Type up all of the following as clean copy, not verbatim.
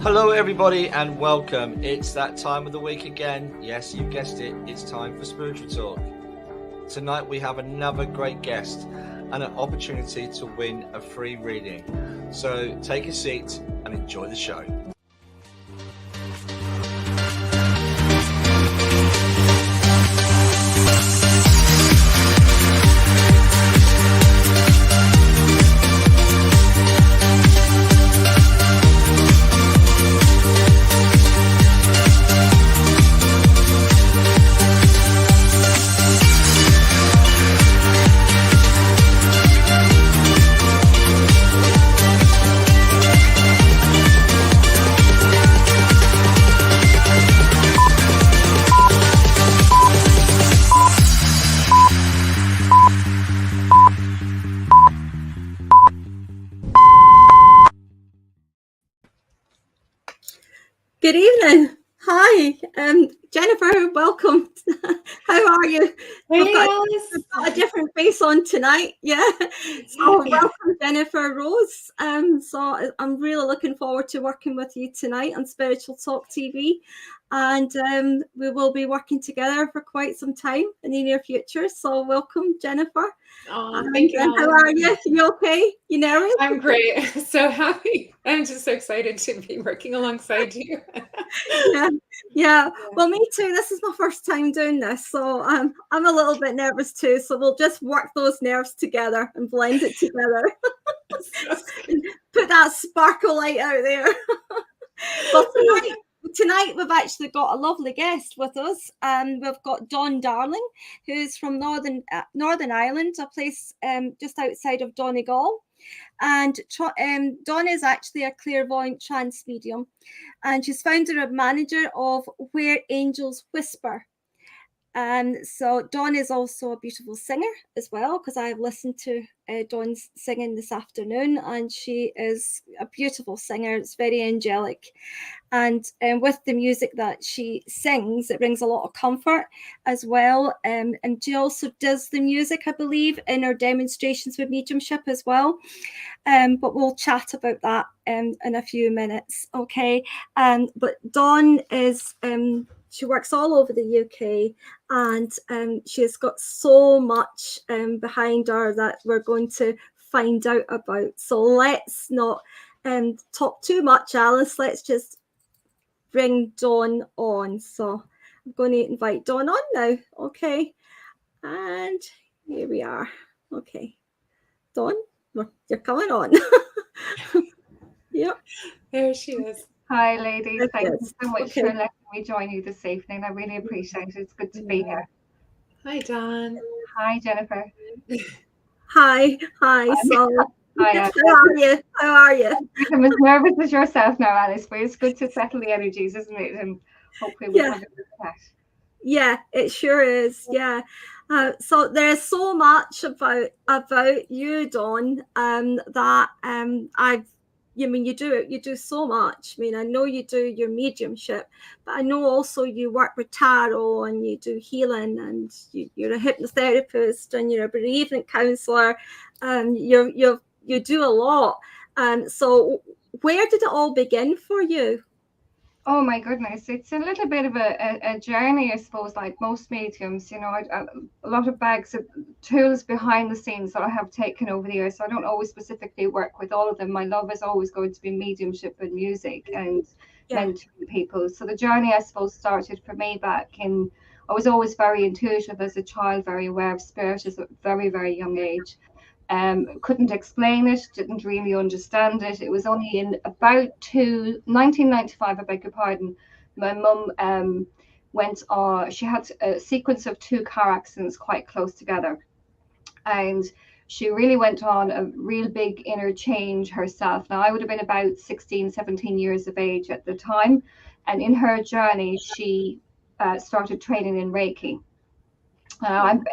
Hello everybody and welcome. It's that time of the week again. Yes, you guessed it. It's time for Spiritual Talk. Tonight we have another great guest and an opportunity to win a free reading. So take a seat and enjoy the show. Good evening. Hi, Jennifer, welcome. How are you? Hey, we've got a different face on tonight. Yeah. So welcome, Jennifer Rose. So I'm really looking forward to working with you tonight on Spiritual Talk TV. And we will be working together for quite some time in the near future. So welcome, Jennifer. Thank you. How are you? You okay? You nervous? I'm great. So happy. I'm just so excited to be working alongside you. Yeah. Well, me too. This is my first time doing this, so I'm a little bit nervous too. So we'll just work those nerves together and blend it together. Put that sparkle light out there. Well, tonight we've actually got a lovely guest with us. We've got Dawn Darling, who's from Northern Ireland, a place just outside of Donegal. And Dawn is actually a clairvoyant trance medium, and she's founder and manager of Where Angels Whisper. So Dawn is also a beautiful singer as well, because I have listened to Dawn's singing this afternoon, and she is a beautiful singer. It's very angelic, and with the music that she sings, it brings a lot of comfort as well. And she also does the music, I believe, in her demonstrations with mediumship as well. But we'll chat about that in a few minutes, okay? But Dawn is she works all over the UK, and she's got so much behind her that we're going to find out about. So let's not talk too much, Alice. Let's just bring Dawn on. So I'm going to invite Dawn on now, okay? And here we are. Okay, Dawn, you're coming on. Yep. There she is. Hi, ladies. Thank you so much Okay. for letting me join you this evening. I really appreciate it. It's good to be here. Hi, Dawn. Hi, Jennifer. Hi. So, Hi, how are you? I'm as nervous as yourself now, Alice, but it's good to settle the energies, isn't it? And hopefully we'll have a good chat. Yeah, it sure is. Yeah. So there's so much about you, Dawn, that you do so much. I mean, I know you do your mediumship, but I know also you work with tarot and you do healing, and you're a hypnotherapist and you're a bereavement counsellor. You do a lot. So where did it all begin for you? Oh my goodness, it's a little bit of a journey, I suppose, like most mediums. You know, a lot of bags of tools behind the scenes that I have taken over the years. So I don't always specifically work with all of them. My love is always going to be mediumship and music and mentoring people. So the journey, I suppose, started for me back in, I was always very intuitive as a child, very aware of spirit at a very, very young age. Couldn't explain it, didn't really understand it. It was only in about 1995, I beg your pardon, my mum went on, she had a sequence of 2 car accidents quite close together, and she really went on a real big inner change herself. Now I would have been about 16, 17 years of age at the time, and in her journey she started training in Reiki.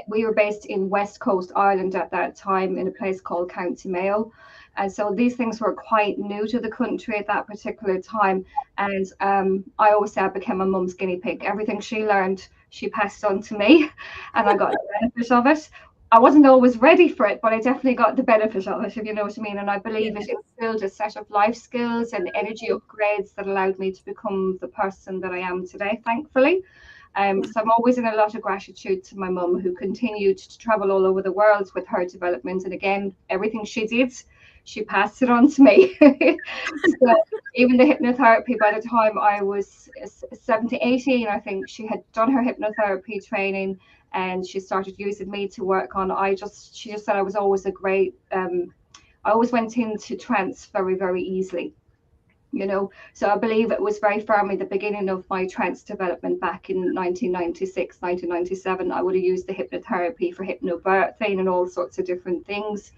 We were based in West Coast Ireland at that time in a place called County Mayo. And so these things were quite new to the country at that particular time. And I always say I became my mum's guinea pig. Everything she learned, she passed on to me, and I got the benefit of it. I wasn't always ready for it, but I definitely got the benefit of it, if you know what I mean. And I believe it instilled a set of life skills and energy upgrades that allowed me to become the person that I am today, thankfully. So I'm always in a lot of gratitude to my mum, who continued to travel all over the world with her development. And again, everything she did, she passed it on to me. So even the hypnotherapy, by the time I was 17, 18, I think she had done her hypnotherapy training, and she started using me to work on. She just said I was always a great, I always went into trance very, very easily, you know. So I believe it was very firmly the beginning of my trance development back in 1996, 1997. I would have used the hypnotherapy for hypnobirthing and all sorts of different things.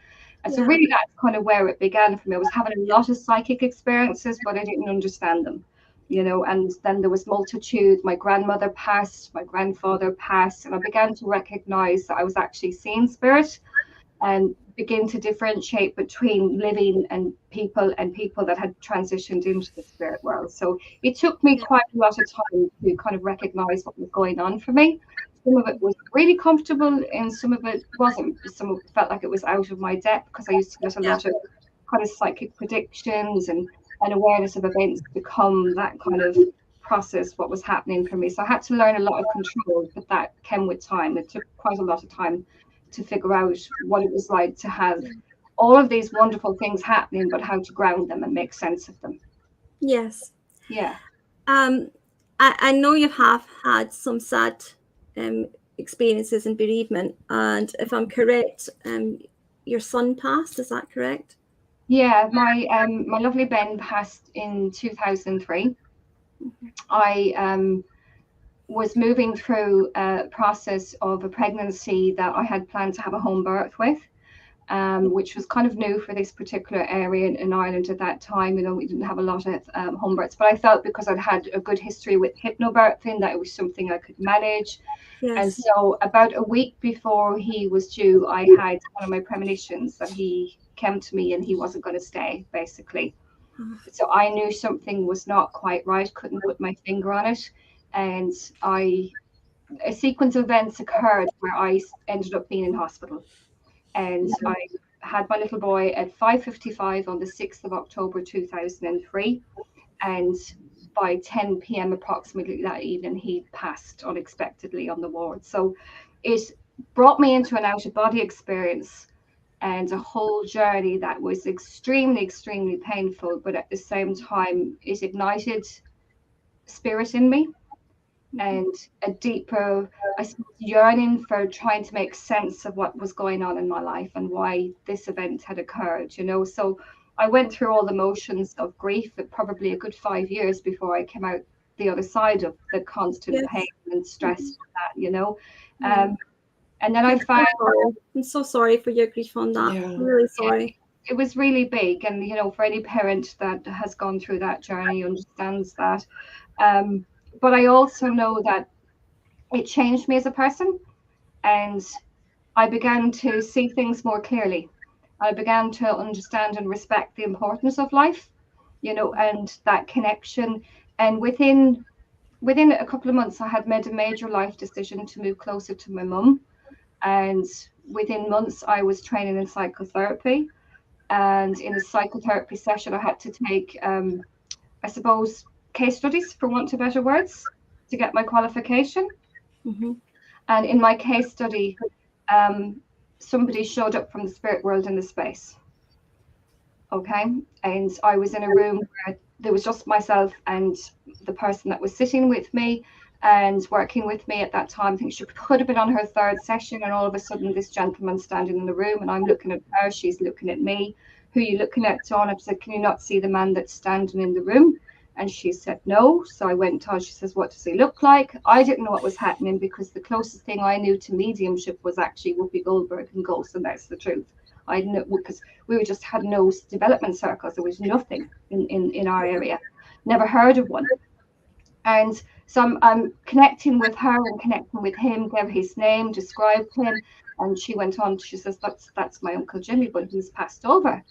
And so really that's kind of where it began for me. I was having a lot of psychic experiences, but I didn't understand them, you know. And then there was multitude. My grandmother passed, my grandfather passed, and I began to recognize that I was actually seeing spirit, and begin to differentiate between living and people that had transitioned into the spirit world. So it took me quite a lot of time to kind of recognize what was going on for me. Some of it was really comfortable and some of it wasn't. Some of it felt like it was out of my depth, because I used to get a lot of kind of psychic predictions and awareness of events to come, that kind of process what was happening for me. So I had to learn a lot of control, but that came with time. It took quite a lot of time to figure out what it was like to have all of these wonderful things happening, but how to ground them and make sense of them. Yes. Yeah. I know you have had some sad experiences in bereavement, and if I'm correct, your son passed. Is that correct? Yeah, my lovely Ben passed in 2003. I was moving through a process of a pregnancy that I had planned to have a home birth with, which was kind of new for this particular area in Ireland at that time. You know, we didn't have a lot of home births, but I felt because I'd had a good history with hypnobirthing that it was something I could manage. Yes. And so about a week before he was due, I had one of my premonitions that he came to me and he wasn't going to stay, basically. So I knew something was not quite right, couldn't put my finger on it. And a sequence of events occurred where I ended up being in hospital. And I had my little boy at 5:55 on the 6th of October 2003. And by 10 p.m. approximately that evening, he passed unexpectedly on the ward. So it brought me into an out-of-body experience and a whole journey that was extremely, extremely painful. But at the same time, it ignited spirit in me and a deeper, I suppose, yearning for trying to make sense of what was going on in my life and why this event had occurred, you know. So I went through all the motions of grief for probably a good 5 years before I came out the other side of the constant pain and stress of that, you know. And then I found... I'm so sorry for your grief on that. I'm really sorry. It was really big, and, you know, for any parent that has gone through that journey understands that. But I also know that it changed me as a person, and I began to see things more clearly. I began to understand and respect the importance of life, you know, and that connection. And within a couple of months, I had made a major life decision to move closer to my mum. And within months, I was training in psychotherapy. And in a psychotherapy session, I had to take, I suppose, case studies, for want of better words, to get my qualification. And in my case study, somebody showed up from the spirit world in the space. Okay. And I was in a room where there was just myself and the person that was sitting with me and working with me at that time. I think she could have been on her third session, and all of a sudden this gentleman standing in the room, and I'm looking at her, she's looking at me. Who are you looking at, Dawn? I said, can you not see the man that's standing in the room? And she said no. So I went on. She says, what does he look like? I didn't know what was happening, because the closest thing I knew to mediumship was actually Whoopi Goldberg and ghosts, and that's the truth. I didn't know, because we just had no development circles. There was nothing in our area. Never heard of one. And so I'm connecting with her and connecting with him, gave his name, described him, and she went on. She says, that's my Uncle Jimmy, but he's passed over.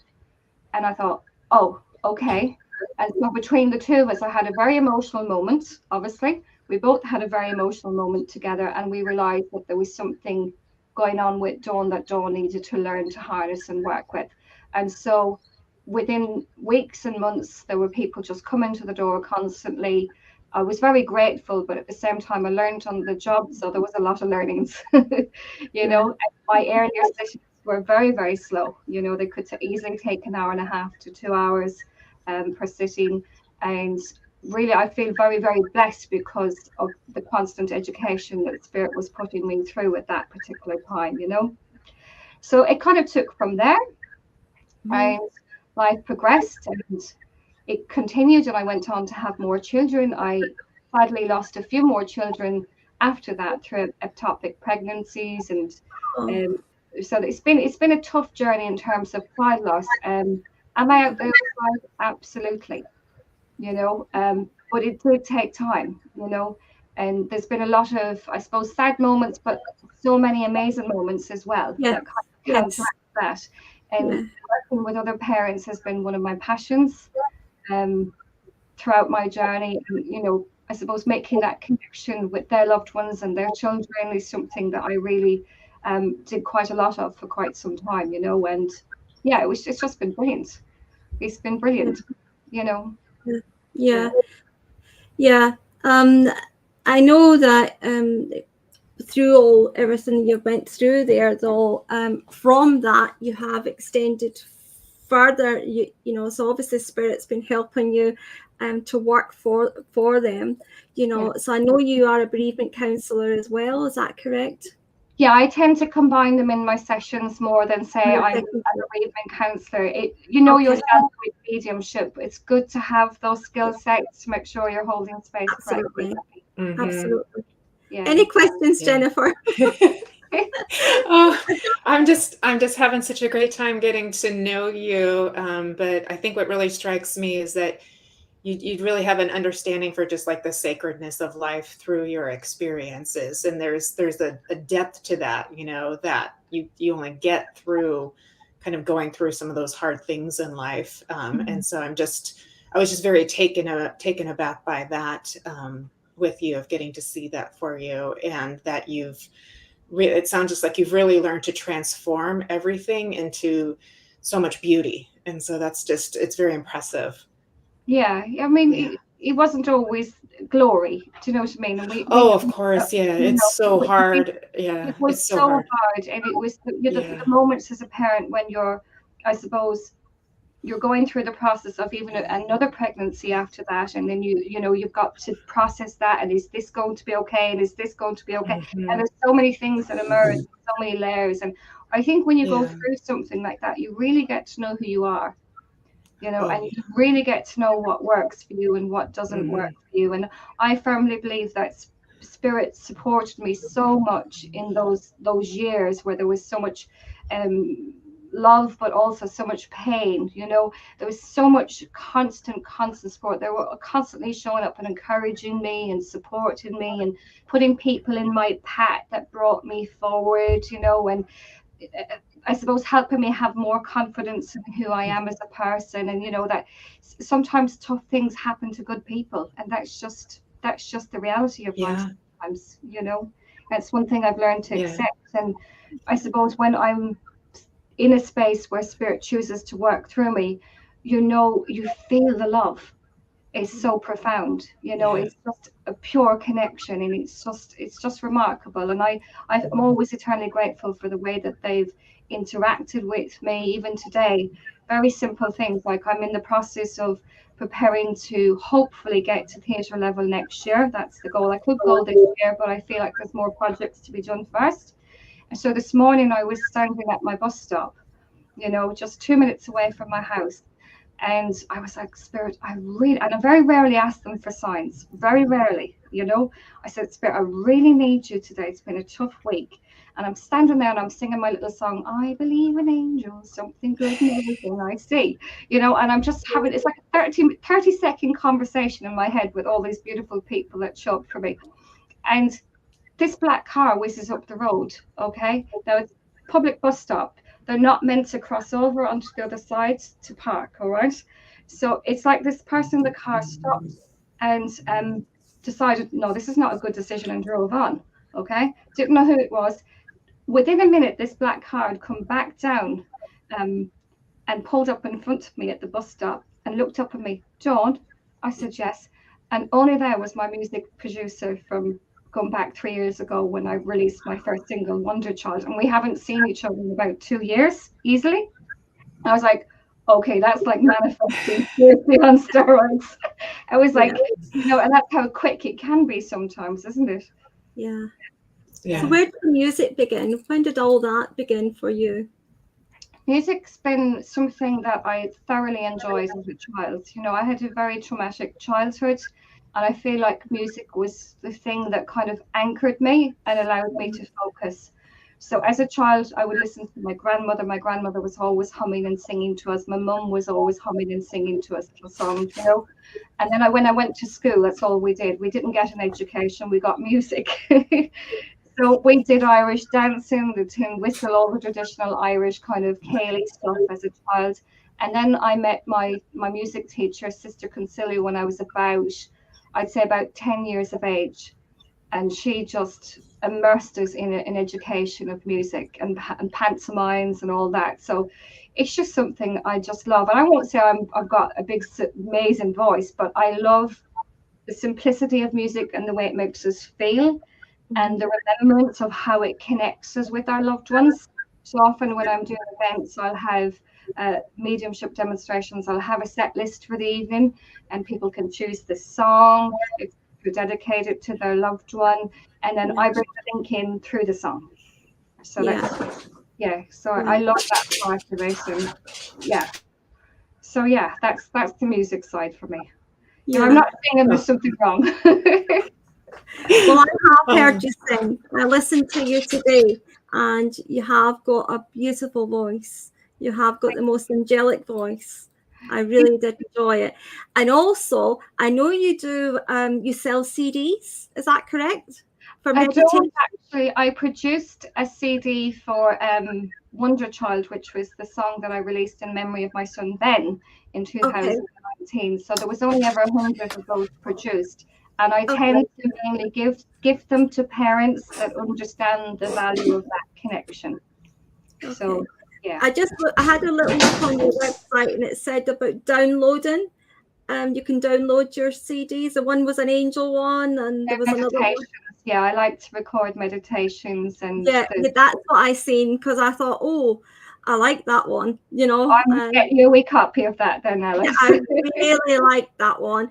And I thought, oh, okay. And so between the two of us, I had a very emotional moment, obviously. We both had a very emotional moment together, and we realized that there was something going on with Dawn that Dawn needed to learn to harness and work with. And so within weeks and months, there were people just coming to the door constantly. I was very grateful, but at the same time, I learned on the job, so there was a lot of learnings. You know, and my earlier sessions were very, very slow. You know, they could easily take an hour and a half to 2 hours per sitting. And really, I feel very, very blessed because of the constant education that Spirit was putting me through at that particular time, you know. So it kind of took from there, and life progressed, and it continued, and I went on to have more children. I sadly lost a few more children after that through ectopic pregnancies, and so it's been a tough journey in terms of child loss. Am I out there? Absolutely, you know, but it did take time, you know, and there's been a lot of, I suppose, sad moments, but so many amazing moments as well that kind of counteract that. And working with other parents has been one of my passions throughout my journey. And, you know, I suppose making that connection with their loved ones and their children is something that I really did quite a lot of for quite some time, you know. And yeah, it's just been brilliant. It's been brilliant, you know. I know that through everything you went through there, though, from that you have extended further. You know, so obviously Spirit's been helping you to work for them. You know, so I know you are a bereavement counsellor as well. Is that correct? Yeah, I tend to combine them in my sessions more than say I'm a bereavement counsellor. You know yourself with mediumship, it's good to have those skill sets to make sure you're holding space correctly. Absolutely. Yeah. Any questions, Jennifer? Oh, I'm just having such a great time getting to know you. But I think what really strikes me is that you really have an understanding for just like the sacredness of life through your experiences. And there's a depth to that, you know, that you only get through kind of going through some of those hard things in life. And so I was just very taken aback by that with you, of getting to see that for you, and that it sounds just like you've really learned to transform everything into so much beauty. And so it's very impressive. Yeah, I mean, it wasn't always glory. Do you know what I mean? And of course, it's so hard. Yeah, it was so hard, and it was the moments as a parent when you're, I suppose, you're going through the process of even another pregnancy after that, and then you know you've got to process that, and is this going to be okay, and is this going to be okay? And there's so many things that emerge, so many layers, and I think when you go through something like that, you really get to know who you are. You know, and you really get to know what works for you and what doesn't work for you. And I firmly believe that Spirit supported me so much in those years where there was so much love, but also so much pain. You know, there was so much constant support. They were constantly showing up and encouraging me and supporting me and putting people in my path that brought me forward, you know, and I suppose helping me have more confidence in who I am as a person. And you know that sometimes tough things happen to good people, and that's just the reality of life sometimes, you know. That's one thing I've learned to accept. And I suppose when I'm in a space where Spirit chooses to work through me, you know, you feel the love. It's so profound, you know. It's just a pure connection, and it's just remarkable. And I'm always eternally grateful for the way that they've interacted with me, even today. Very simple things, like I'm in the process of preparing to hopefully get to theatre level next year. That's the goal. I could go this year, but I feel like there's more projects to be done first. And so this morning I was standing at my bus stop, you know, just 2 minutes away from my house. And I was like, Spirit, and I very rarely ask them for signs, very rarely, you know. I said, Spirit, I really need you today. It's been a tough week. And I'm standing there and I'm singing my little song, I believe in angels, something good in everything I see, you know. And I'm just having, it's like a 30-second conversation in my head with all these beautiful people that show up for me. And this black car whizzes up the road, okay? Now it's a public bus stop. They're not meant to cross over onto the other side to park, all right? So it's like this person in the car stopped and decided, no, this is not a good decision, and drove on, okay? Didn't know who it was. within a minute, this black car had come back down and pulled up in front of me at the bus stop and looked up at me. Dawn? I said, yes. And only there was my music producer from going back 3 years ago when I released my first single, Wonder Child. And we haven't seen each other in about 2 years, easily. I was like, okay, that's like manifesting seriously on steroids. I was like, you know, and that's how quick it can be sometimes, isn't it? Yeah. Yeah. So where did the music begin? When did all that begin for you? Music's been something that I thoroughly enjoyed as a child. You know, I had a very traumatic childhood, and I feel like music was the thing that kind of anchored me and allowed me to focus. So as a child, I would listen to my grandmother. My grandmother was always humming and singing to us. My mum was always humming and singing to us little songs, you know. And then when I went to school, that's all we did. We didn't get an education. We got music. So we did Irish dancing, the tin whistle, all the traditional Irish kind of Cayley stuff as a child. And then I met my music teacher, Sister Concilio, when I was about, I'd say about 10 years of age. And she just immersed us in an education of music and pantomimes and all that. So it's just something I just love. And I won't say I've got a big, amazing voice, but I love the simplicity of music and the way it makes us feel. And the remembrance of how it connects us with our loved ones. So often when I'm doing events, I'll have mediumship demonstrations. I'll have a set list for the evening, and people can choose the song to dedicate it to their loved one, and then I bring the link in through the song. So that's So I love that part of it, and So that's the music side for me. Yeah. I'm not saying there's something wrong. Well, I have heard you sing. I listened to you today, and you have got a beautiful voice. You have got the most angelic voice. I really did enjoy it. And also, I know you do, you sell CDs. Is that correct? For meditation? Actually, I produced a CD for Wonder Child, which was the song that I released in memory of my son Ben in 2019. So there was only ever 100 of those produced. And I tend to mainly give them to parents that understand the value of that connection. So, yeah. I had a little look on your website, and it said about downloading. You can download your CDs. The one was an angel one, and there was another one. Yeah, I like to record meditations, and that's what I seen, because I thought, I like that one, you know. I'll get you a wee copy of that then, Alice. I really like that one.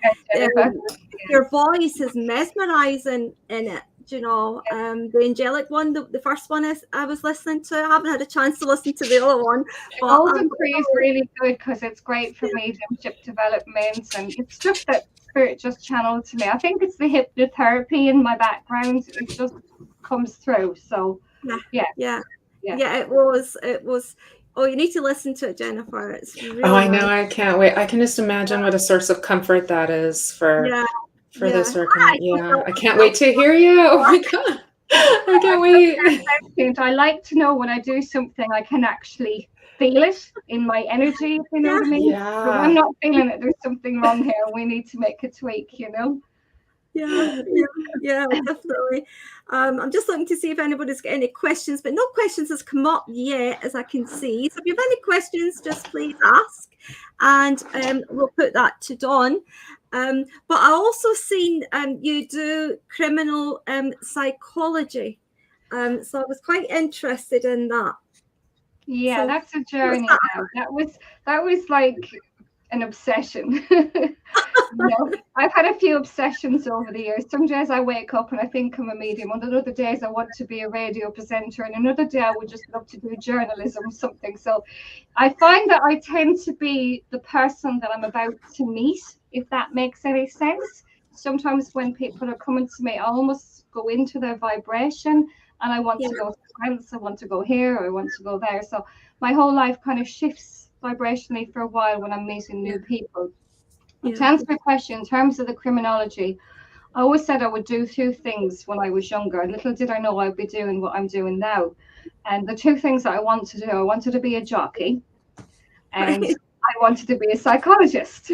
Your voice is mesmerizing in it, you know. The angelic one, the first one I was listening to. I haven't had a chance to listen to the other one. But Golden Tree is really good because it's great for mediumship development, and it's just that spirit just channeled to me. I think it's the hypnotherapy in my background. It just comes through. So yeah, it was. Oh, you need to listen to it, Jennifer. It's really I know. I can't wait. I can just imagine what a source of comfort that is for this work. I can't wait to hear you. Oh my God. I can't wait. I like to know when I do something, I can actually feel it in my energy, if you know what I mean. Yeah. But I'm not feeling it. There's something wrong here. We need to make a tweak, you know. Yeah, definitely. I'm just looking to see if anybody's got any questions, but no questions has come up yet, as I can see. So if you have any questions, just please ask, and we'll put that to Dawn. But I also seen you do criminal psychology, so I was quite interested in that. Yeah, so that's a journey now. That was like an obsession. I've had a few obsessions over the years. Some days I wake up and I think I'm a medium, and other days I want to be a radio presenter, and another day I would just love to do journalism or something. So I find that I tend to be the person that I'm about to meet, if that makes any sense. Sometimes when people are coming to me, I almost go into their vibration, and I want to go to France, I want to go here, or I want to go there. So my whole life kind of shifts vibrationally for a while when I'm meeting new people. To answer your question, in terms of the criminology, I always said I would do two things when I was younger. And little did I know I'd be doing what I'm doing now. And the two things that I wanted to do, I wanted to be a jockey, and I wanted to be a psychologist.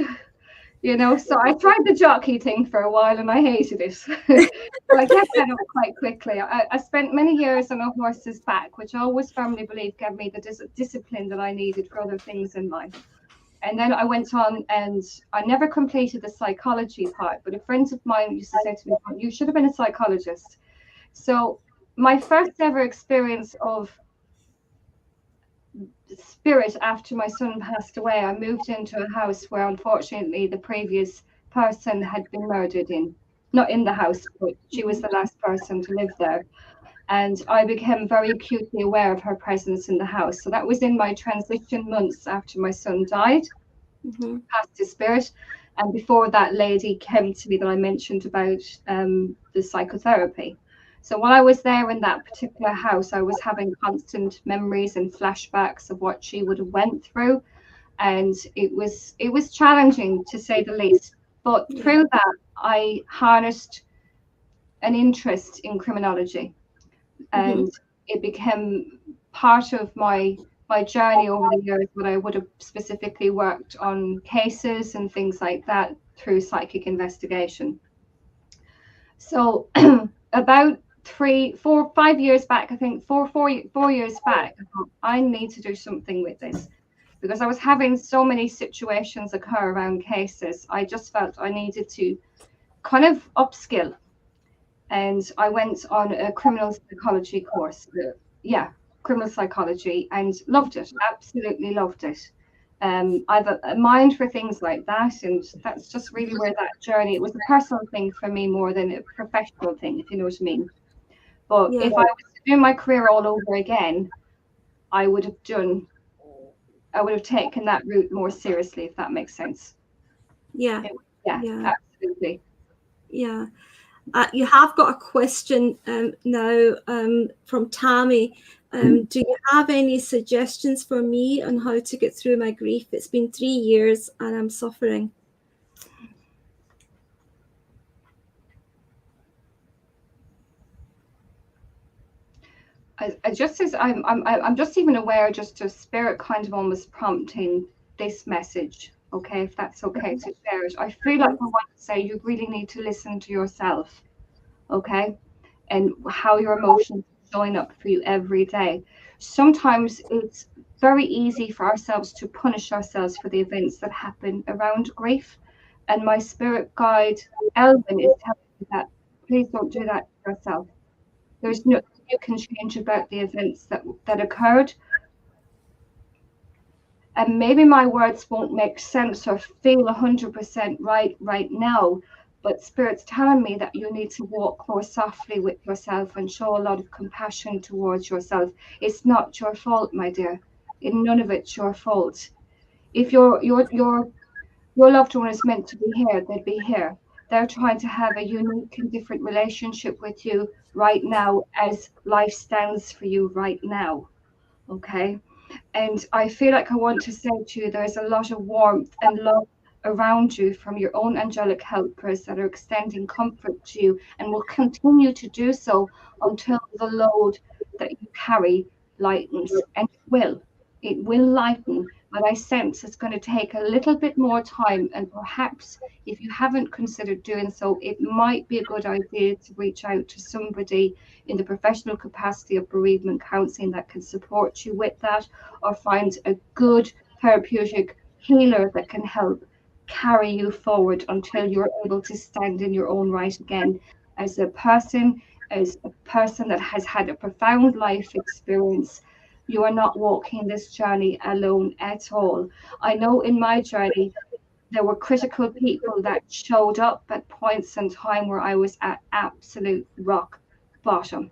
You know, so I tried the jockey thing for a while and I hated it. But I kept that up quite quickly. I spent many years on a horse's back, which I always firmly believe gave me the discipline that I needed for other things in life. And then I went on, and I never completed the psychology part, but a friend of mine used to say to me, you should have been a psychologist. So my first ever experience of spirit after my son passed away, I moved into a house where unfortunately the previous person had been murdered not in the house, but she was the last person to live there. And I became very acutely aware of her presence in the house. So that was in my transition months after my son died, passed his spirit. And before that lady came to me that I mentioned about the psychotherapy. So while I was there in that particular house, I was having constant memories and flashbacks of what she would have went through. And it was challenging, to say the least. But through that, I harnessed an interest in criminology. And it became part of my journey over the years, when I would have specifically worked on cases and things like that through psychic investigation. So about 5 years back, I think four years back, I thought, I need to do something with this, because I was having so many situations occur around cases. I just felt I needed to kind of upskill. And I went on a criminal psychology course. Criminal psychology, and loved it. Absolutely loved it. I've a mind for things like that, and that's just really where that journey. It was a personal thing for me more than a professional thing, if you know what I mean. But if I was to do my career all over again, I would have taken that route more seriously, if that makes sense. Yeah, Absolutely. Yeah. You have got a question now from Tammy. Do you have any suggestions for me on how to get through my grief? It's been 3 years and I'm suffering. I'm just even aware, just to spirit kind of almost prompting this message. Okay, if that's okay to share it. I feel like I want to say you really need to listen to yourself. Okay, and how your emotions are showing up for you every day. Sometimes it's very easy for ourselves to punish ourselves for the events that happen around grief. And my spirit guide, Elvin, is telling me that please don't do that to yourself. There's nothing you can change about the events that occurred. And maybe my words won't make sense or feel 100% right now, but Spirit's telling me that you need to walk more softly with yourself and show a lot of compassion towards yourself. It's not your fault, my dear. None of it's your fault. If your loved one is meant to be here, they'd be here. They're trying to have a unique and different relationship with you right now, as life stands for you right now. Okay? And I feel like I want to say to you, there's a lot of warmth and love around you from your own angelic helpers that are extending comfort to you, and will continue to do so until the load that you carry lightens. And it will lighten, but I sense it's going to take a little bit more time. And perhaps if you haven't considered doing so, it might be a good idea to reach out to somebody in the professional capacity of bereavement counselling that can support you with that, or find a good therapeutic healer that can help carry you forward until you're able to stand in your own right again as a person that has had a profound life experience. You are not walking this journey alone at all. I know in my journey, there were critical people that showed up at points in time where I was at absolute rock bottom.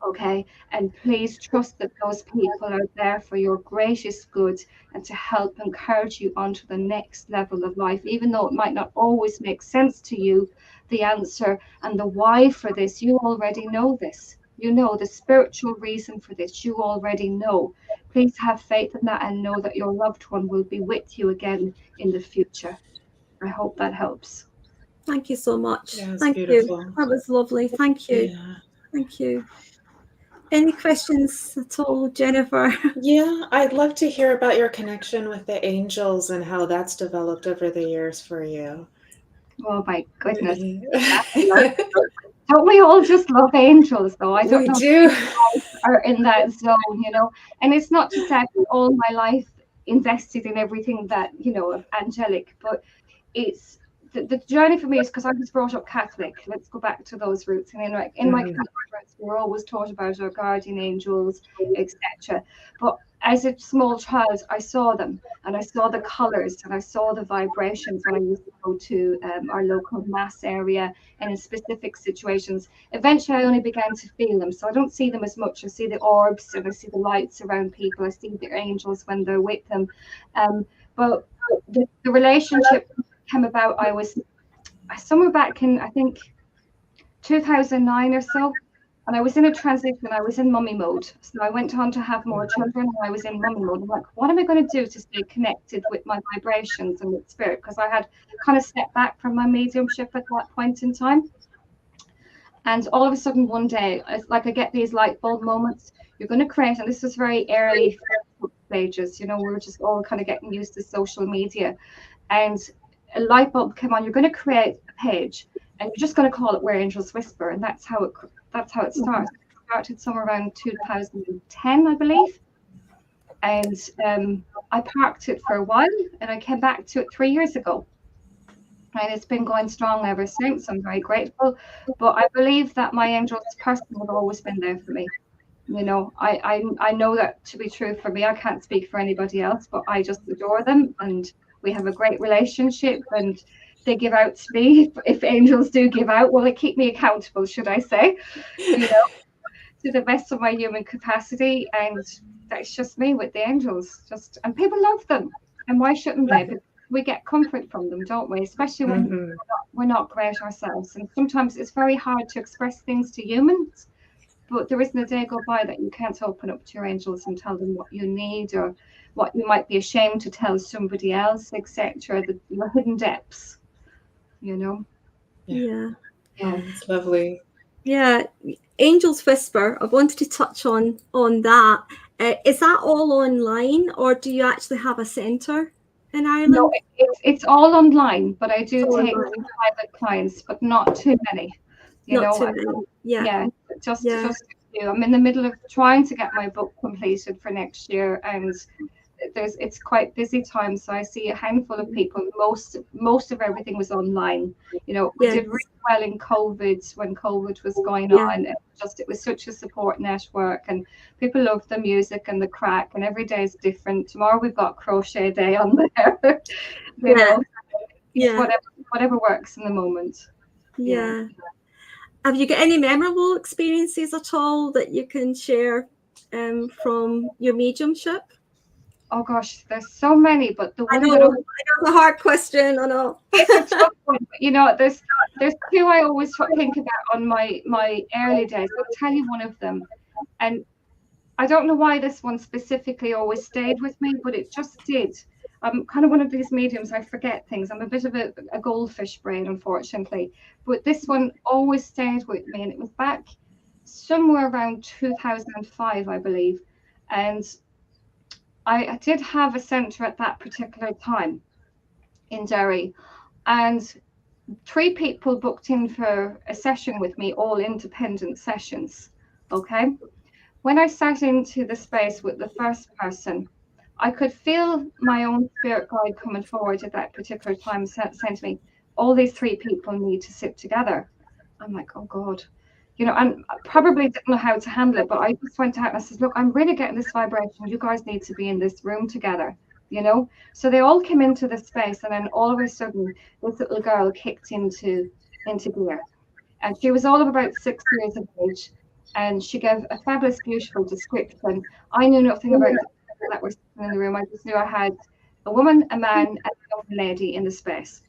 Okay, and please trust that those people are there for your greatest good and to help encourage you onto the next level of life, even though it might not always make sense to you. The answer and the why for this, you already know this. You know the spiritual reason for this, you already know. Please have faith in that and know that your loved one will be with you again in the future. I hope that helps. Thank you so much. Yeah, Thank beautiful. you. That was lovely. Thank you. Yeah. Thank you. Any questions at all, Jennifer? Yeah, I'd love to hear about your connection with the angels and how that's developed over the years for you. Oh my goodness. Yeah. Don't we all just love angels though? I don't We know do. if you guys are in that zone, you know. And it's not to say I've all my life invested in everything that, you know, of angelic, but it's the journey for me is because I was brought up Catholic. Let's go back to those roots. And in my Catholic roots, we were always taught about our guardian angels, etc. But as a small child, I saw them, and I saw the colors, and I saw the vibrations when I used to go to our local mass area, and in specific situations. Eventually, I only began to feel them, so I don't see them as much. I see the orbs, and I see the lights around people. I see the angels when they're with them. But the relationship came about. I was somewhere back in, I think, 2009 or so, and I was in a transition. I was in mummy mode, so I went on to have more children, and I was in mummy mode. I'm like, what am I going to do to stay connected with my vibrations and with spirit? Because I had kind of stepped back from my mediumship at that point in time. And all of a sudden, one day, it's like I get these light bulb moments. You're going to create, and this was very early stages, you know, we were just all kind of getting used to social media. And a light bulb came on. You're going to create a page, and you're just going to call it Where Angels Whisper, and that's how it started. It started somewhere around 2010, I believe. And I parked it for a while, and I came back to it 3 years ago, and it's been going strong ever since. I'm very grateful, but I believe that my angels person have always been there for me. You know, I know that to be true for me. I can't speak for anybody else, but I just adore them, and we have a great relationship, and they give out to me. If angels do give out, well, they keep me accountable, should I say, you know, to the best of my human capacity. And that's just me with the angels. And people love them, and why shouldn't they? Because we get comfort from them, don't we? Especially when we're not great ourselves, and sometimes it's very hard to express things to humans. But there isn't a day go by that you can't open up to your angels and tell them what you need, or what you might be ashamed to tell somebody else, etc. Your hidden depths, you know. Yeah. Yeah, it's lovely. Yeah, Angels Whisper. I wanted to touch on that. Is that all online, or do you actually have a centre in Ireland? No, it's all online, but I do take private clients, but not too many. You not know, too many. Yeah. Just a few. I'm in the middle of trying to get my book completed for next year, and it's quite busy time, so I see a handful of people. Most of everything was online. You know, we did really well in COVID when COVID was going on. It was such a support network, and people love the music and the crack, and every day is different. Tomorrow we've got crochet day on there. you know, whatever works in the moment. Yeah. Have you got any memorable experiences at all that you can share from your mediumship? Oh gosh, there's so many, but the one I know it's a hard question. I know it's a tough one. But, you know, there's two I always think about on my early days. I'll tell you one of them, and I don't know why this one specifically always stayed with me, but it just did. I'm kind of one of these mediums. I forget things. I'm a bit of a goldfish brain, unfortunately. But this one always stayed with me, and it was back somewhere around 2005, I believe, and I did have a centre at that particular time in Derry, and 3 people booked in for a session with me, all independent sessions. Okay. When I sat into the space with the first person, I could feel my own spirit guide coming forward at that particular time, saying to me, all these 3 people need to sit together. I'm like, oh God. You know, and I probably didn't know how to handle it, but I just went out and I said, look, I'm really getting this vibration. You guys need to be in this room together, you know? So they all came into the space, and then all of a sudden, this little girl kicked into gear. And she was all of about 6 years of age, and she gave a fabulous, beautiful description. I knew nothing about that were sitting in the room. I just knew I had a woman, a man, and a young lady in the space.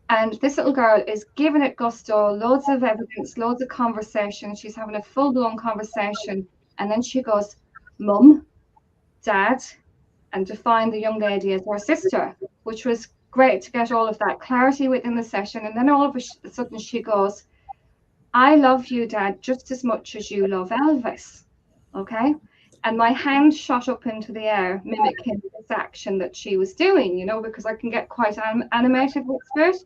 And this little girl is giving it gusto, loads of evidence, loads of conversation. She's having a full-blown conversation. And then she goes, Mum, Dad, and defined the young lady as her sister, which was great to get all of that clarity within the session. And then all of a sudden she goes, I love you, Dad, just as much as you love Elvis. Okay. And my hand shot up into the air, mimicking this action that she was doing, you know, because I can get quite animated with spirit.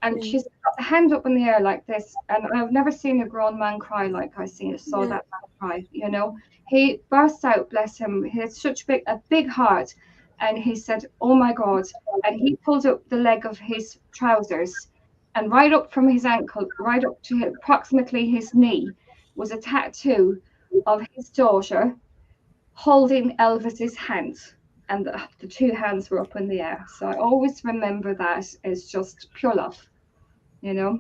And she's got the hand up in the air like this. And I've never seen a grown man cry like I saw that man cry, you know. He burst out, bless him. He had such a big heart. And he said, oh my God. And he pulled up the leg of his trousers, and right up from his ankle, right up to approximately his knee, was a tattoo of his daughter holding Elvis's hand. And the two hands were up in the air. So I always remember that as just pure love, you know.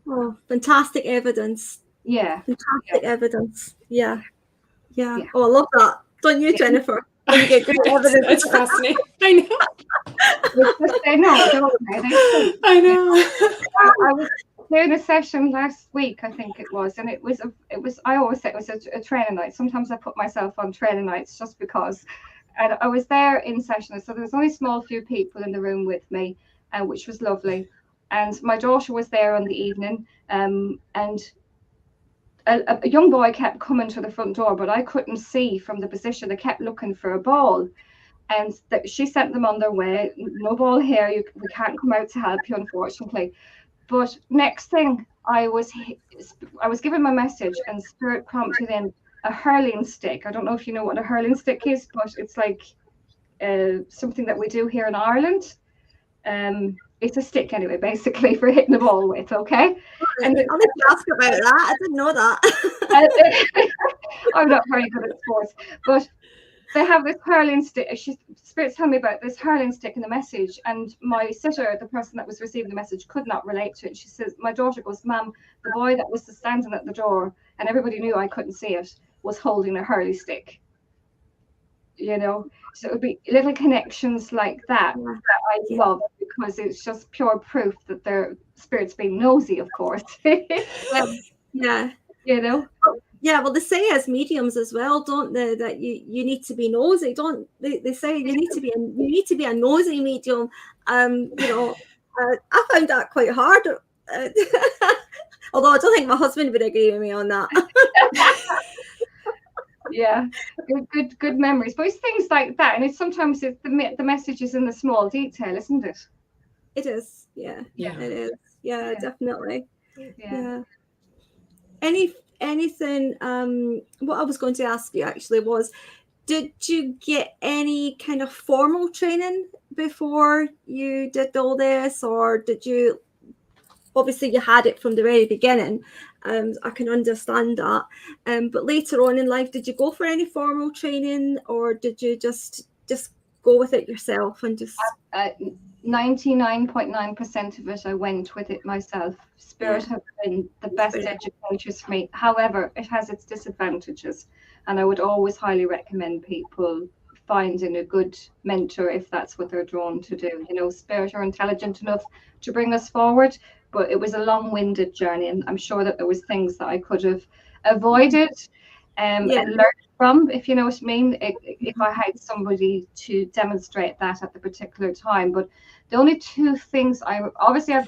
Oh, fantastic evidence. Yeah. Fantastic evidence. Yeah. Oh, I love that. Don't you, Jennifer? You get great evidence. That's fascinating. I know. They know, don't they? I know. I was doing a session last week, I think it was, and it was I always say it was a training night. Sometimes I put myself on training nights just because. And I was there in session, so there was only a small few people in the room with me, which was lovely. And my daughter was there on the evening, and a young boy kept coming to the front door, but I couldn't see from the position. They kept looking for a ball, and she sent them on their way. No ball here. We can't come out to help you, unfortunately. But next thing, I was given my message, and Spirit prompted in a hurling stick. I don't know if you know what a hurling stick is, but it's like something that we do here in Ireland. It's a stick anyway, basically, for hitting the ball with, okay? And I'll need to ask about that. I didn't know that. I'm not very good at sports, but they have this hurling stick. Spirit's telling me about this hurling stick in the message, and my sitter, the person that was receiving the message, could not relate to it. She says, my daughter goes, Mum, the boy that was standing at the door, and everybody knew I couldn't see it, was holding a hurley stick. You know, so it would be little connections like that I love, because it's just pure proof that their Spirit's being nosy, of course. Yeah. You know? Yeah, well, they say as mediums as well, don't they, that you need to be nosy, don't they say you need to be a nosy medium. You know, I found that quite hard. Although I don't think my husband would agree with me on that. Yeah, good memories. But it's things like that, and it's sometimes the message is in the small detail, isn't it? It is. Yeah. It is. Yeah, definitely. Yeah. Anything? What I was going to ask you actually was, did you get any kind of formal training before you did all this, or did you? Obviously, you had it from the very beginning. I can understand that. But later on in life, did you go for any formal training, or did you just go with it yourself and just? 99.9% of it, I went with it myself. Spirit has been the best educators for me. However, it has its disadvantages, and I would always highly recommend people finding a good mentor if that's what they're drawn to do. You know, Spirit are intelligent enough to bring us forward, but it was a long-winded journey, and I'm sure that there was things that I could have avoided and learned from, if you know what I mean, if I had somebody to demonstrate that at the particular time. But the only two things I've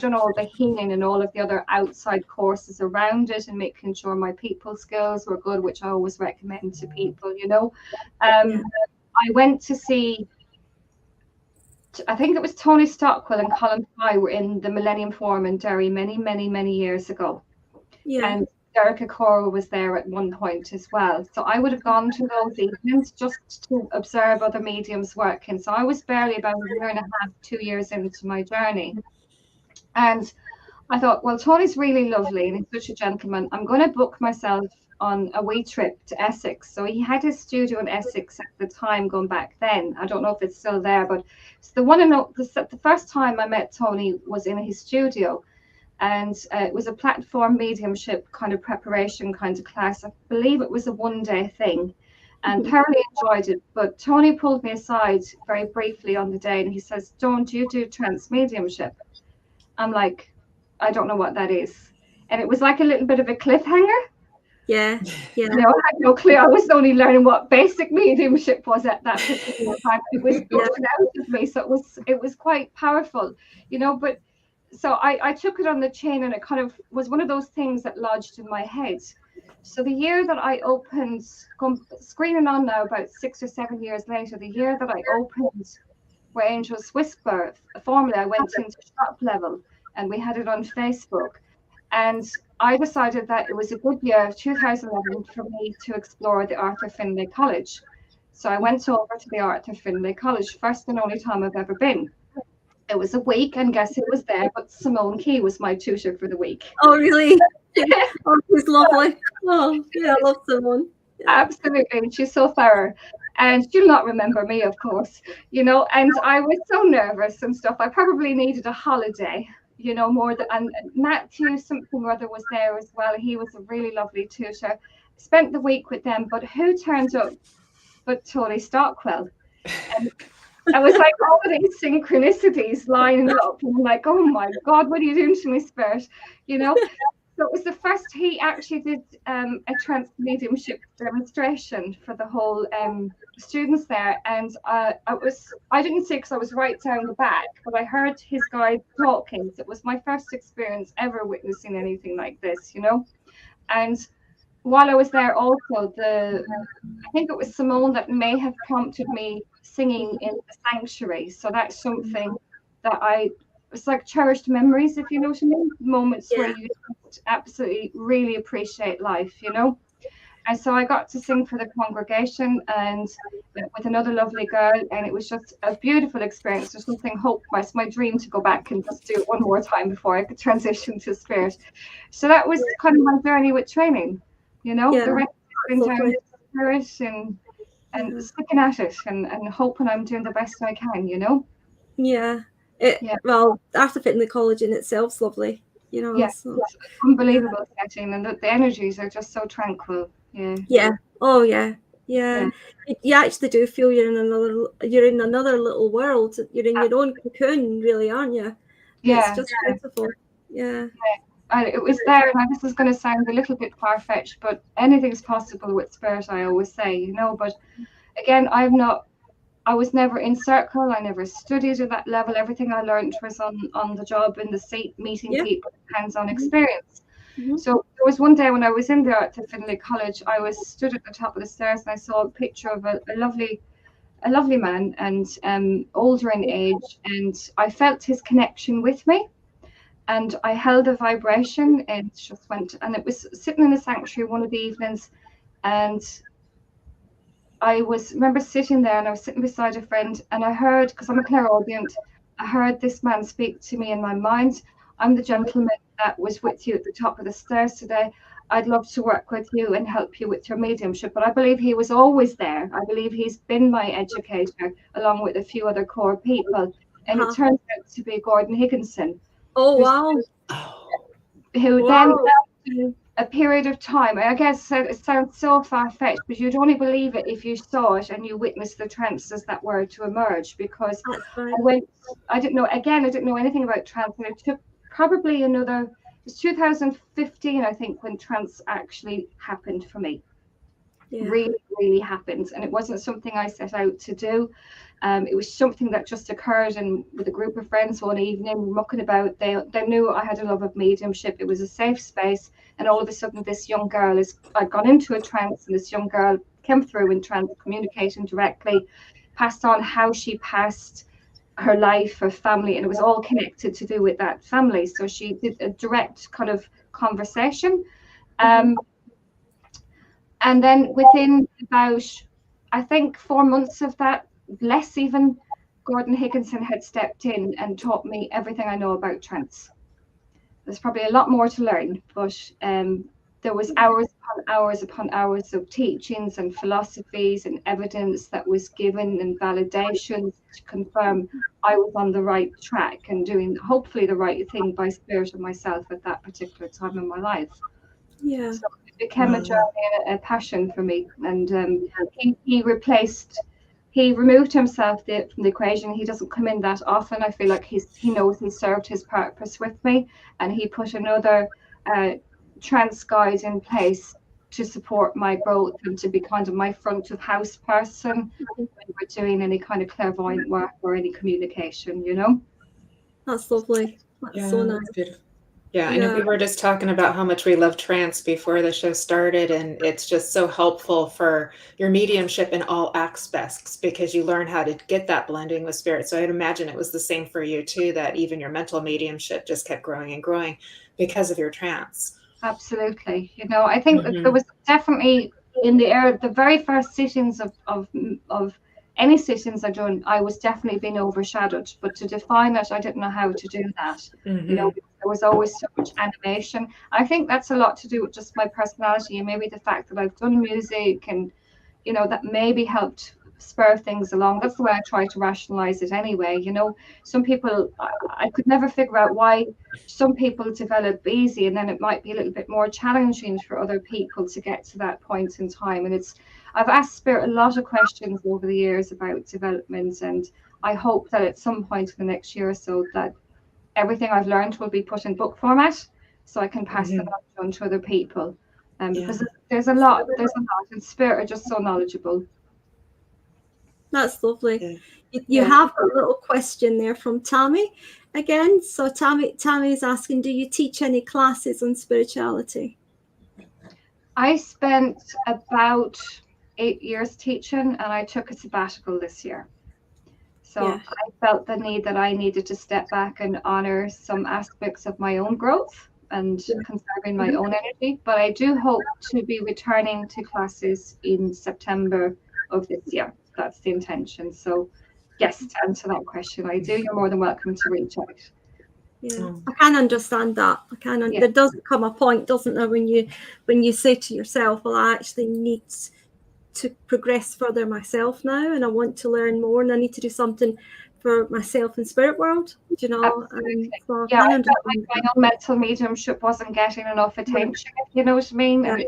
done all the healing and all of the other outside courses around it, and making sure my people skills were good, which I always recommend to people, you know. I went to see, I think it was Tony Stockwell and Colin Fry were in the Millennium Forum in Derry many years ago. And Derek Okoro was there at one point as well. So I would have gone to those evenings just to observe other mediums working. So I was barely about a year and a half, 2 years into my journey. And I thought, well, Tony's really lovely and he's such a gentleman. I'm going to book myself on a wee trip to Essex. So he had his studio in Essex at the time, going back then. I don't know if it's still there, but it's the first time I met Tony was in his studio. And it was a platform mediumship kind of preparation kind of class. I believe it was a one-day thing, and thoroughly enjoyed it. But Tony pulled me aside very briefly on the day, and he says, "Don't you do trance mediumship?" I'm like, I don't know what that is. And it was like a little bit of a cliffhanger. Yeah. You know, I had no clue. I was only learning what basic mediumship was at that particular time. It was going out of me, so it was quite powerful, you know. But so I took it on the chin, and it kind of was one of those things that lodged in my head. So the year that I opened, screening on now about 6 or 7 years later, the year that I opened Where Angels Whisper, formally I went into shop level, and we had it on Facebook. And I decided that it was a good year, 2011, for me to explore the Arthur Findlay College. So I went over to the Arthur Findlay College, first and only time I've ever been. It was a week, and guess who was there but Simone Key was my tutor for the week. Oh, really? Oh, she's lovely. Oh, yeah, I love Simone. Yeah. Absolutely. She's so thorough. And she'll not remember me, of course, you know, and I was so nervous and stuff. I probably needed a holiday, you know, more than, and Matthew something or other was there as well. He was a really lovely tutor. Spent the week with them, but who turned up but Tony Stockwell? And I was like, all of these synchronicities lining up, and I'm like, oh my God, what are you doing to me, Spirit? You know. So it was the first, he actually did a trance mediumship demonstration for the whole students there. And I didn't see because I was right down the back, but I heard his guide talking. So it was my first experience ever witnessing anything like this, you know. And while I was there also, I think it was Simone that may have prompted me singing in the sanctuary. So that's something that it's like cherished memories, if you know what I mean, moments where you just absolutely really appreciate life, you know. And so I got to sing for the congregation and with another lovely girl, and it was just a beautiful experience. There's something it's my dream to go back and just do it one more time before I could transition to Spirit. So that was kind of my journey with training, you know. The rest has been down to Spirit and sticking at it and hoping I'm doing the best I can, you know. Well, Arthur Findlay College in itself's lovely, you know. So. Unbelievable setting, and the energies are just so tranquil. Oh yeah. You actually do feel you're in another little world. You're in your own cocoon, really, aren't you? It's just beautiful. It was there, and this is going to sound a little bit far-fetched, but anything's possible with Spirit, I always say, you know. But again, I was never in circle. I never studied at that level. Everything I learned was on the job, in the seat, meeting people, hands-on experience. So there was one day when I was in the Arthur Findlay College, I was stood at the top of the stairs, and I saw a picture of a lovely man, and older in age, and I felt his connection with me, and I held a vibration, and it just went, and it was sitting in the sanctuary one of the evenings, and I remember sitting there, and I was sitting beside a friend, and I heard, because I'm a clairaudient, I heard this man speak to me in my mind. I'm the gentleman that was with you at the top of the stairs today. I'd love to work with you and help you with your mediumship. But I believe he was always there. I believe he's been my educator, along with a few other core people. And it turns out to be Gordon Higginson. Oh, wow. Who then, after a period of time, I guess it sounds so far-fetched, but you'd only believe it if you saw it and you witnessed the trances that were to emerge, because I didn't know anything about trance, and it took probably it was 2015, I think, when trance actually happened for me. Really, really happened. And it wasn't something I set out to do. It was something that just occurred, and with a group of friends one evening, mucking about, they knew I had a love of mediumship. It was a safe space, and all of a sudden this young girl I'd gone into a trance, and this young girl came through in trance, communicating directly, passed on how she passed her life, her family, and it was all connected to do with that family. So she did a direct kind of conversation. And then within about, I think, 4 months of that, less even, Gordon Higginson had stepped in and taught me everything I know about trance. There's probably a lot more to learn, but there was hours upon hours of teachings and philosophies and evidence that was given, and validations to confirm I was on the right track and doing hopefully the right thing by Spirit and myself at that particular time in my life. So it became a journey and a passion for me. And he removed himself from the equation. He doesn't come in that often. I feel like he knows he served his purpose with me, and he put another trance guide in place to support my growth and to be kind of my front of house person when we're doing any kind of clairvoyant work or any communication, you know. That's lovely. That's so nice. That's beautiful. Yeah, I know we were just talking about how much we love trance before the show started, and it's just so helpful for your mediumship in all aspects because you learn how to get that blending with spirit. So I'd imagine it was the same for you too, that even your mental mediumship just kept growing and growing because of your trance. Absolutely. You know, I think that there was definitely in the very first sittings of any sittings I done, I was definitely being overshadowed. But to define it, I didn't know how to do that. You know, there was always so much animation. I think that's a lot to do with just my personality and maybe the fact that I've done music and, you know, that maybe helped spur things along. That's the way I try to rationalize it anyway. You know, some people, I could never figure out why some people develop easy and then it might be a little bit more challenging for other people to get to that point in time. And I've asked Spirit a lot of questions over the years about development, and I hope that at some point in the next year or so that everything I've learned will be put in book format so I can pass that on to other people. Because there's a lot, and Spirit are just so knowledgeable. That's lovely. You have a little question there from Tammy again. So Tammy is asking, do you teach any classes on spirituality? I spent about 8 years teaching, and I took a sabbatical this year. So I felt the need that I needed to step back and honor some aspects of my own growth and conserving my own energy. But I do hope to be returning to classes in September of this year. That's the intention. So yes, to answer that question, I do. You're more than welcome to reach out. Yeah, I can understand that. There doesn't come a point, doesn't there, when you say to yourself, well, I actually need to progress further myself now, and I want to learn more, and I need to do something for myself in spirit world. You know, so I felt like my own mental mediumship wasn't getting enough attention. You know what I mean? And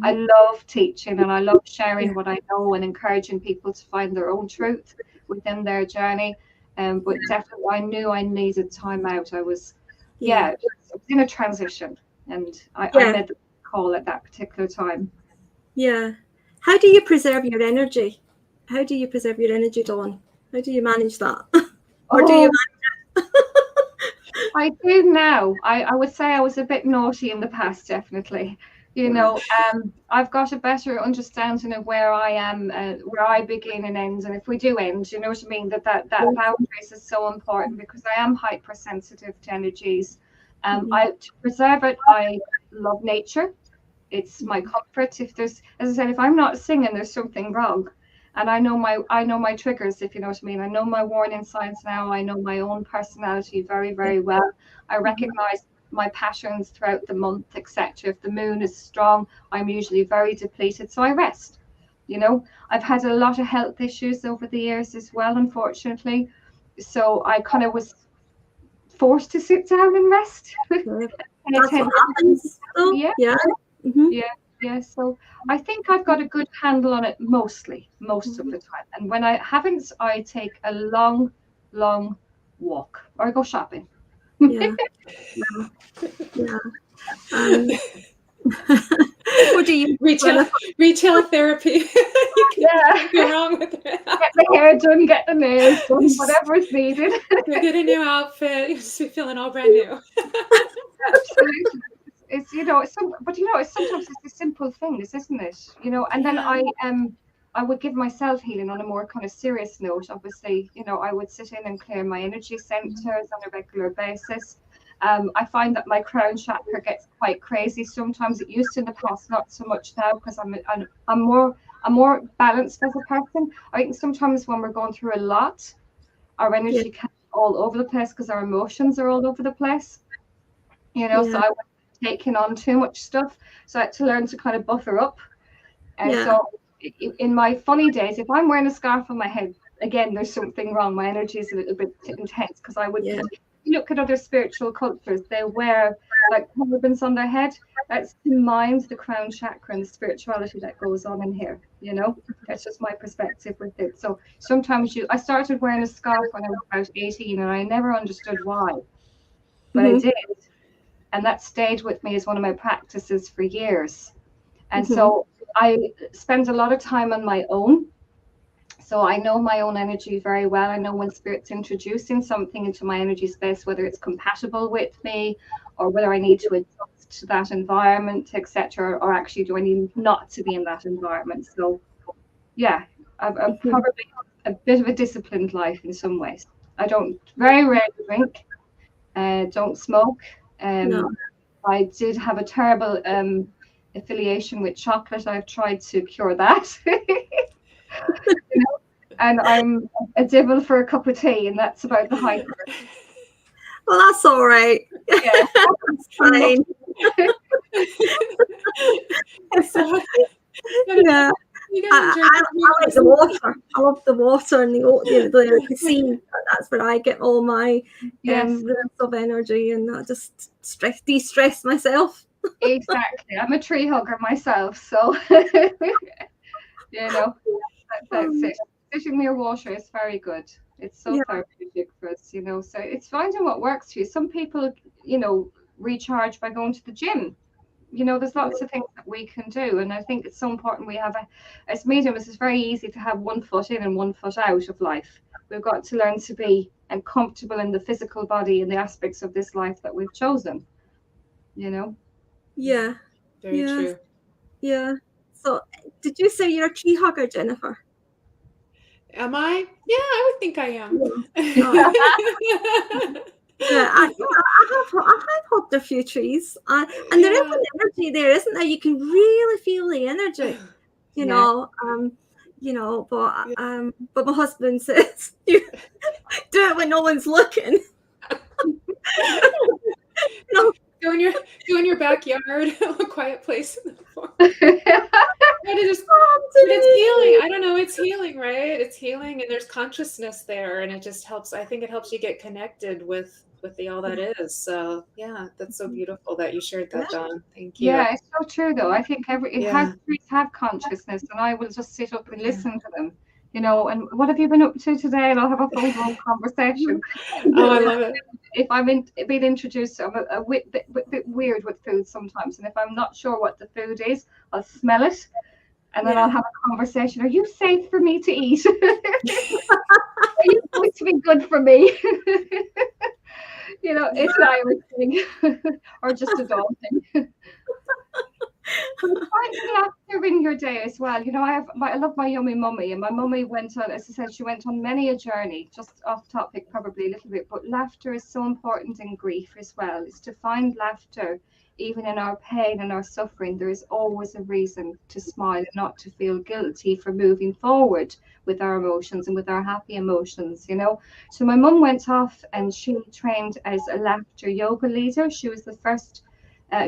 I love teaching and I love sharing what I know and encouraging people to find their own truth within their journey. But definitely I knew I needed time out. I was in a transition, and I made the call at that particular time. Yeah. How do you preserve your energy? How do you preserve your energy, Dawn? How do you manage that? Or do you manage it? I do now. I would say I was a bit naughty in the past, definitely. You know, I've got a better understanding of where I am, where I begin and end. And if we do end, you know what I mean? That boundaries is so important because I am hypersensitive to energies. To preserve it, I love nature. It's my comfort. If there's, as I said, if I'm not singing, there's something wrong. And I know my triggers, if you know what I mean. I know my warning signs now. I know my own personality very, very well. I recognize my patterns throughout the month, etc. If the moon is strong, I'm usually very depleted, so I rest. You know, I've had a lot of health issues over the years as well, unfortunately. So I kind of was forced to sit down and rest. That's what happens. Yeah. So I think I've got a good handle on it most of the time. And when I haven't, I take a long walk or I go shopping. What do you retail therapy? You can't go wrong with it. Get the hair done, get the nails done, whatever is needed. You get a new outfit, you just be feeling all brand new. Absolutely. It's sometimes it's the simple things, isn't it? You know, and then I would give myself healing on a more kind of serious note. Obviously, you know, I would sit in and clear my energy centers on a regular basis. I find that my crown chakra gets quite crazy sometimes. It used to in the past, not so much now, because I'm more balanced as a person. I think sometimes when we're going through a lot, our energy can be all over the place because our emotions are all over the place. You know, so I was taking on too much stuff, so I had to learn to kind of buffer up. And so in my funny days, if I'm wearing a scarf on my head, again, there's something wrong. My energy is a little bit intense because I would look at other spiritual cultures. They wear like ribbons on their head. That's to mind the crown chakra and the spirituality that goes on in here. You know, that's just my perspective with it. So sometimes I started wearing a scarf when I was about 18, and I never understood why, but I did. And that stayed with me as one of my practices for years. And so I spend a lot of time on my own. So I know my own energy very well. I know when spirit's introducing something into my energy space, whether it's compatible with me or whether I need to adjust to that environment, etc., or actually do I need not to be in that environment. So yeah, I'm probably a bit of a disciplined life in some ways. I don't very rarely drink, don't smoke. No. I did have a terrible affiliation with chocolate. I've tried to cure that. You know, and I'm a devil for a cup of tea, and that's about the height of it. Well, that's all right. Yeah, That's fine. So, Yeah. I like the water. I love the water and the sea. That's where I get all my yes, rhythms of energy, and I just de-stress myself. exactly. I'm a tree hugger myself, so you know, that's it. Sitting near water is very good. It's so therapeutic for us, you know. So it's finding what works for you. Some people, you know, recharge by going to the gym. You know, there's lots of things that we can do, and I think it's so important we have as mediums, it's very easy to have one foot in and one foot out of life. We've got to learn to be comfortable in the physical body and the aspects of this life that we've chosen, you know. Yeah. Very true. Yeah. So did you say you're a tree hugger, Jennifer? Am I? Yeah, I would think I am. Yeah, I have hugged a few trees, and there is an energy there, isn't there? You can really feel the energy, you know. But my husband says you do it when no one's looking. No. Go in your backyard, a quiet place in the forest. But it's healing. I don't know. It's healing, right? It's healing, and there's consciousness there, and it just helps. I think it helps you get connected with all that is. So yeah, that's so beautiful that you shared that, Dawn. Thank you. Yeah, it's so true though. I think trees have consciousness, and I will just sit up and listen to them. You know, and what have you been up to today? And I'll have a full-blown conversation. Oh, I love it. If I'm being introduced, I'm a bit weird with food sometimes, and if I'm not sure what the food is, I'll smell it, and then I'll have a conversation. Are you safe for me to eat? Are you going to be good for me? You know, it's an Irish thing, or just a dog thing. Find laughter in your day as well. You know, I love my yummy mummy, and my mummy went on, as I said, she went on many a journey. Just off topic, probably a little bit, but laughter is so important in grief as well. It's to find laughter, even in our pain and our suffering. There is always a reason to smile and not to feel guilty for moving forward with our emotions and with our happy emotions. You know, so my mum went off and she trained as a laughter yoga leader. She was the first.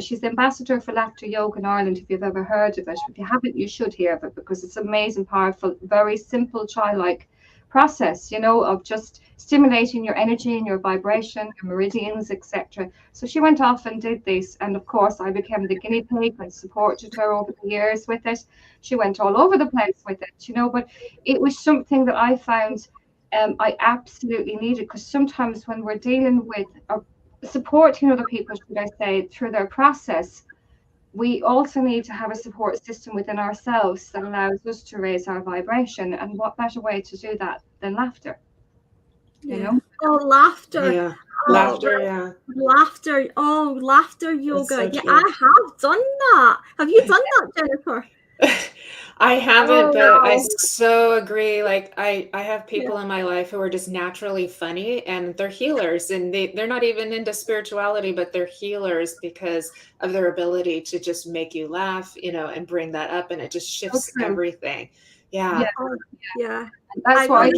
She's the ambassador for Laughter Yoga in Ireland, if you've ever heard of it. If you haven't, you should hear of it, because it's amazing, powerful, very simple, childlike process, you know, of just stimulating your energy and your vibration, your meridians, etc. So she went off and did this, and of course I became the guinea pig and supported her over the years with it. She went all over the place with it, you know, but it was something that I found I absolutely needed, because sometimes when we're dealing with supporting other people, should I say, through their process, we also need to have a support system within ourselves that allows us to raise our vibration. And what better way to do that than laughter? You know? Oh, laughter. Yeah. Laughter, yeah. Laughter. Oh, laughter yoga. So yeah, true. I have done that. Have you done that, Jennifer? I haven't, but wow. I so agree. Like I have people in my life who are just naturally funny, and they're healers, and they're not even into spirituality, but they're healers because of their ability to just make you laugh, you know, and bring that up, and it just shifts everything. Yeah. Yeah. And that's why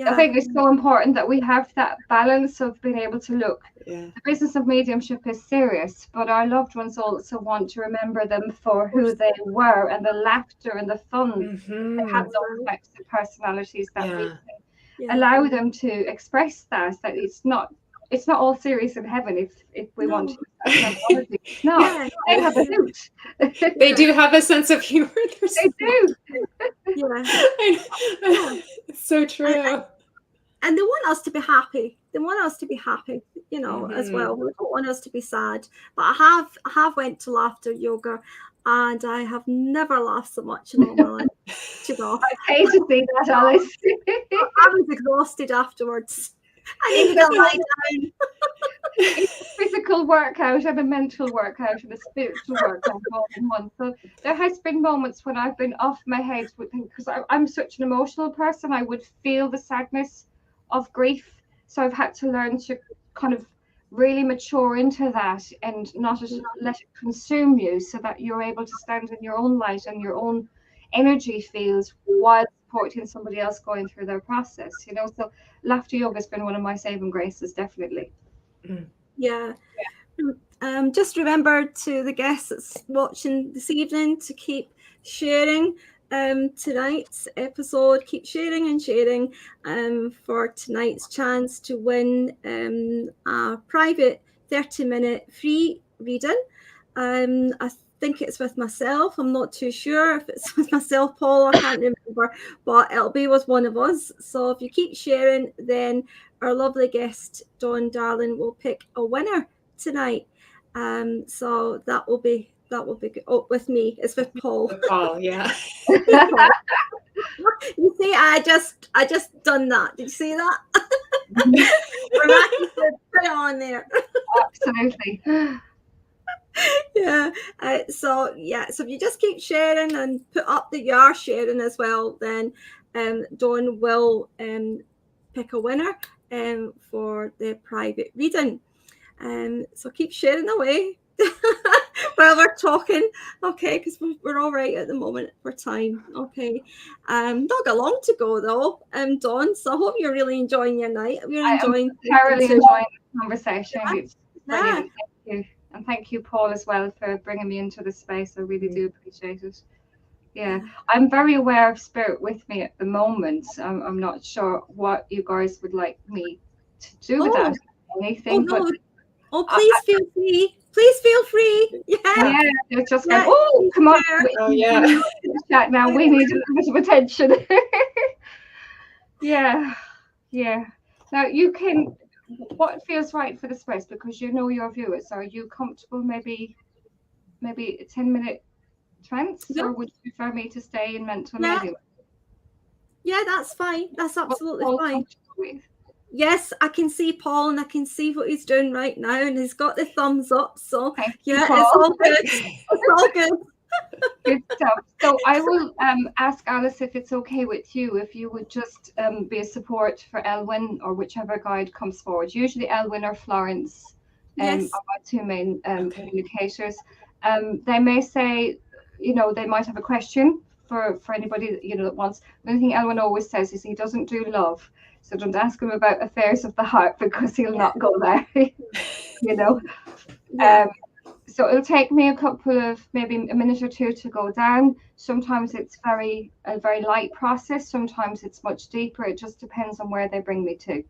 I think it's so important that we have that balance of being able to look. The business of mediumship is serious, but our loved ones also want to remember them for who they were, and the laughter and the fun. They have those types of personalities that we can allow them to express that it's not all serious in heaven if we want to. It's not. They have a hoot. They do have a sense of humor. They do. It's so true. And they want us to be happy. They want us to be happy, you know, as well. They don't want us to be sad. But I have went to laughter yoga, and I have never laughed so much in all my life. switch it off. I hate to see that, Alice. I was exhausted afterwards. I needed to lie down. It's a physical workout and a mental workout and a spiritual workout all in one. So there has been moments when I've been off my head because I'm such an emotional person. I would feel the sadness of grief. So I've had to learn to kind of really mature into that and not let it consume you, so that you're able to stand in your own light and your own energy fields while supporting somebody else going through their process, you know. So laughter yoga has been one of my saving graces, definitely. Yeah. Just remember to the guests that's watching this evening to keep sharing tonight's episode. Keep sharing and sharing for tonight's chance to win a private 30-minute free reading. I think it's with myself. I'm not too sure if it's with myself, Paul. I can't remember, but it'll be with one of us. So if you keep sharing, then our lovely guest Dawn Darling will pick a winner tonight. So that will be good. Oh, with me, it's with Paul. With Paul, yeah. You see, I just done that. Did you see that? Put it on there. Absolutely. Yeah. So if you just keep sharing and put up that you are sharing as well, then Dawn will pick a winner for the private reading. So keep sharing away while we're talking, okay, because we're all right at the moment for time. Okay. Not got long to go though, Dawn, so I hope you're really enjoying your night. You're enjoying thoroughly enjoying the conversation. It's brilliant. Thank you. And thank you, Paul, as well, for bringing me into this space. I really do appreciate it. Yeah, I'm very aware of spirit with me at the moment. I'm not sure what you guys would like me to do with that. Anything, no. but please feel free. Please feel free. Yeah, it's just going, oh, come on. Oh, yeah. Chat now. We need a little bit of attention. Yeah. Now you can. What feels right for the space, because you know your viewers. Are you comfortable? Maybe a 10-minute trance, or would you prefer me to stay in mental medium? Yeah, that's fine. That's absolutely fine. With? Yes, I can see Paul and I can see what he's doing right now, and he's got the thumbs up. So it's all good. It's all good. Good stuff. So I will ask Alice if it's okay with you, if you would just be a support for Elwyn or whichever guide comes forward. Usually Elwyn or Florence are my two main communicators. They may say, they might have a question for anybody that wants. The only thing Elwyn always says is he doesn't do love, so don't ask him about affairs of the heart, because he'll not go there. So it'll take me a couple of, maybe a minute or two to go down. Sometimes it's a very light process. Sometimes it's much deeper. It just depends on where they bring me to.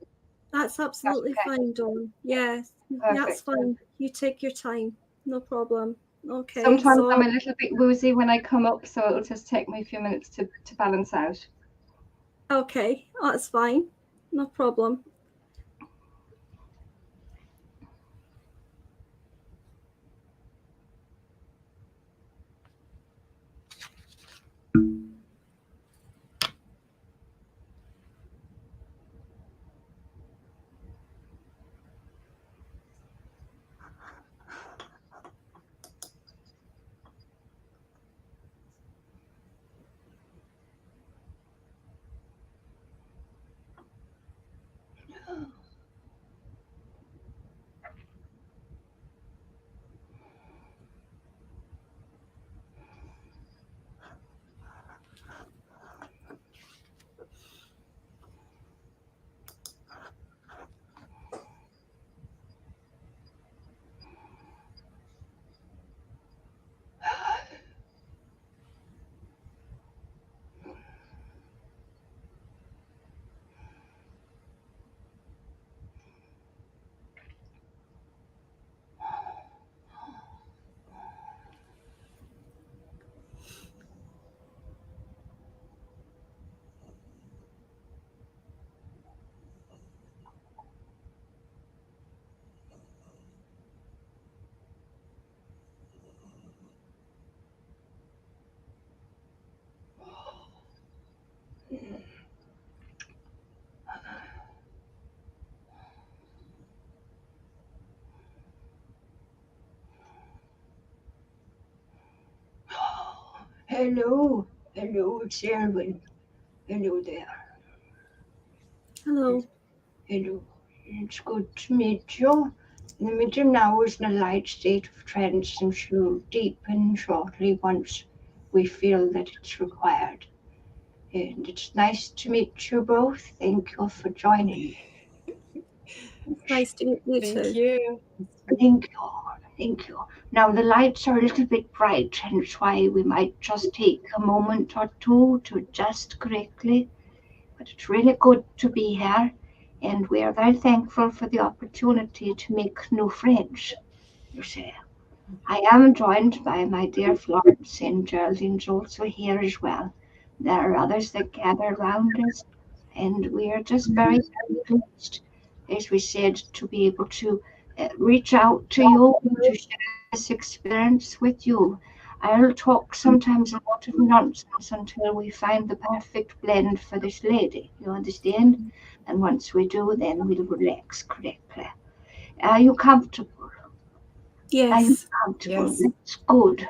That's absolutely fine, Dawn. Yes, that's fine. You take your time. No problem. Okay. Sometimes I'm a little bit woozy when I come up, so it'll just take me a few minutes to balance out. Okay, that's fine. No problem. Hello, it's Erwin. Hello there. Hello. Hello. It's good to meet you. The medium now is in a light state of trance and shall deepen shortly once we feel that it's required. And it's nice to meet you both. Thank you for joining me. It's nice to meet you too. Thank you. Thank you. Thank you. Now the lights are a little bit bright, hence why we might just take a moment or two to adjust correctly. But it's really good to be here, and we are very thankful for the opportunity to make new friends, you see. I am joined by my dear Florence, and Geraldine's also here as well. There are others that gather around us, and we are just very, very pleased, as we said, to be able to reach out to you, to share this experience with you. I'll talk sometimes a lot of nonsense until we find the perfect blend for this lady, you understand? And once we do, then we'll relax correctly. Are you comfortable? Are you Yes. comfortable? Yes. That's good.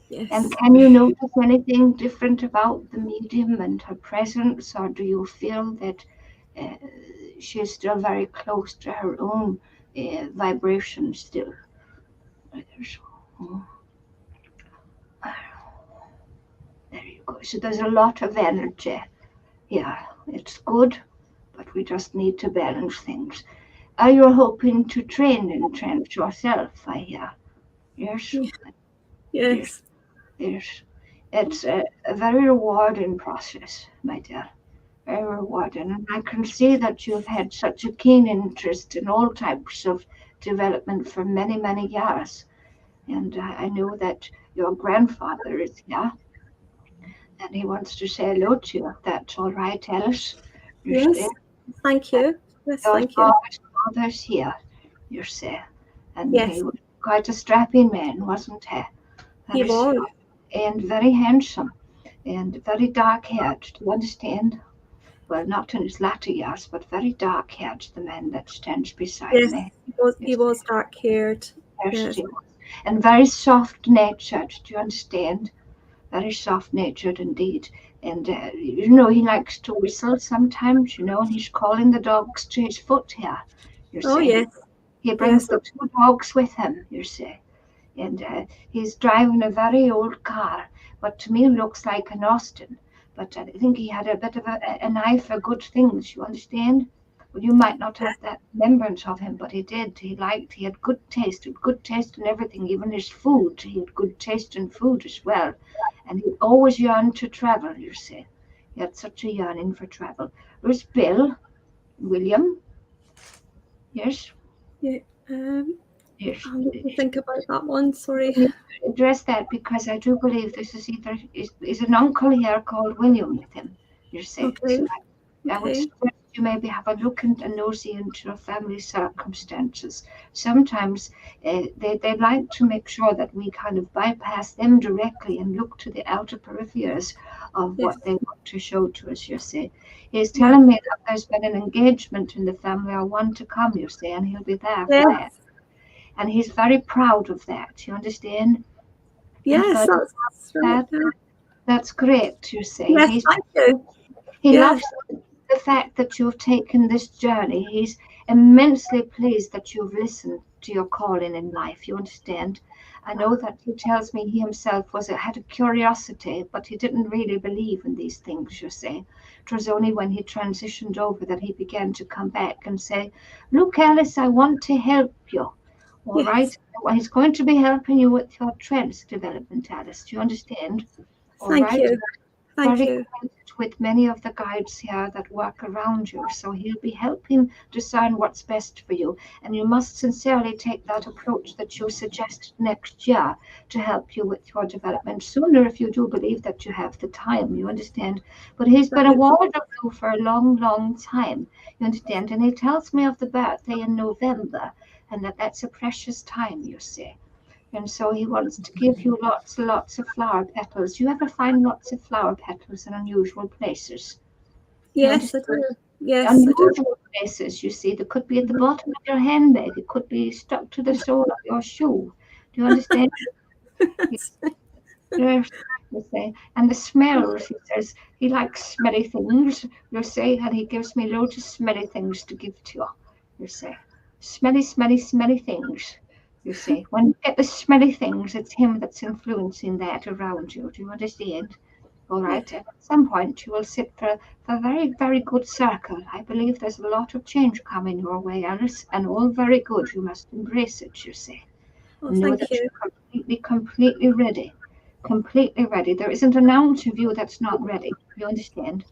Yes. And can you notice anything different about the medium and her presence, or do you feel that she's still very close to her own vibration still? There you go. So there's a lot of energy. Yeah, it's good, but we just need to balance things. Are you hoping to train in trance yourself, I hear? Yes? Yes. Yes. It's a very rewarding process, my dear. Very rewarding. And I can see that you've had such a keen interest in all types of development for many, many years. And I know that your grandfather is here, and he wants to say hello to you. That's all right, Alice. Yes. Thank you. Yes, thank you. Your father's here, you say. And Yes. he was quite a strapping man, wasn't he? He was. And very handsome and very dark haired. Do you understand? Well, not in his latter years, but very dark haired, the man that stands beside Yes, me. he was dark haired. Yes. And very soft natured. Do you understand? Very soft natured indeed. And, you know, he likes to whistle sometimes, you know, and he's calling the dogs to his foot here, you Oh, see. yes. He brings Yes. the two dogs with him, you see. And he's driving a very old car, but to me looks like an Austin. But I think he had a bit of an eye for good things, you understand? Well, you might not have that remembrance of him, but he did. He had good taste in everything, even his food. He had good taste in food as well. And he always yearned to travel, you see. He had such a yearning for travel. There's Bill, William. Yes? Yeah. Yes. I'll need to think about that one. Sorry. Address that, because I do believe this is either is an uncle here called William with him, you see. Okay. So I would Okay. suggest you maybe have a look and a nosy into your family circumstances. Sometimes they like to make sure that we kind of bypass them directly and look to the outer peripheries of Yes. what they want to show to us, you see. He's telling me that there's been an engagement in the family, or one to come, you see, and he'll be there for that. Yes. And he's very proud of that, you understand? Yes, that's right. That's great, you see. Yes, thank you. He Yes. loves the fact that you've taken this journey. He's immensely pleased that you've listened to your calling in life, you understand? I know that he tells me he himself had a curiosity, but he didn't really believe in these things, you see. It was only when he transitioned over that he began to come back and say, look, Alice, I want to help you. All right. Well, he's going to be helping you with your trance development, Alice. Do you understand? Thank you. Thank Very you. acquainted with many of the guides here that work around you. So he'll be helping discern what's best for you. And you must sincerely take that approach that you suggested next year to help you with your development sooner, if you do believe that you have the time, you understand? But he's been a ward of you for a long, long time, you understand? And he tells me of the birthday in November, and that's a precious time, you see. And so he wants to give you lots and lots of flower petals. You ever find lots of flower petals in unusual places? Yes, I do. Yes, I do. Unusual places, you see. They could be at the bottom of your handbag. It could be stuck to the sole of your shoe. Do you understand? Yes. you see. And the smells, he says, he likes smelly things, you see, and he gives me loads of smelly things to give to you, you see. Smelly, smelly, smelly things, you see. When you get the smelly things, it's him that's influencing that around you. Do you understand? All right. At some point, you will sit for a very, very good circle. I believe there's a lot of change coming your way, Alice, and all very good. You must embrace it, you see. Oh, Know thank that you. you're completely ready. Completely ready. There isn't an ounce of you that's not ready. You understand?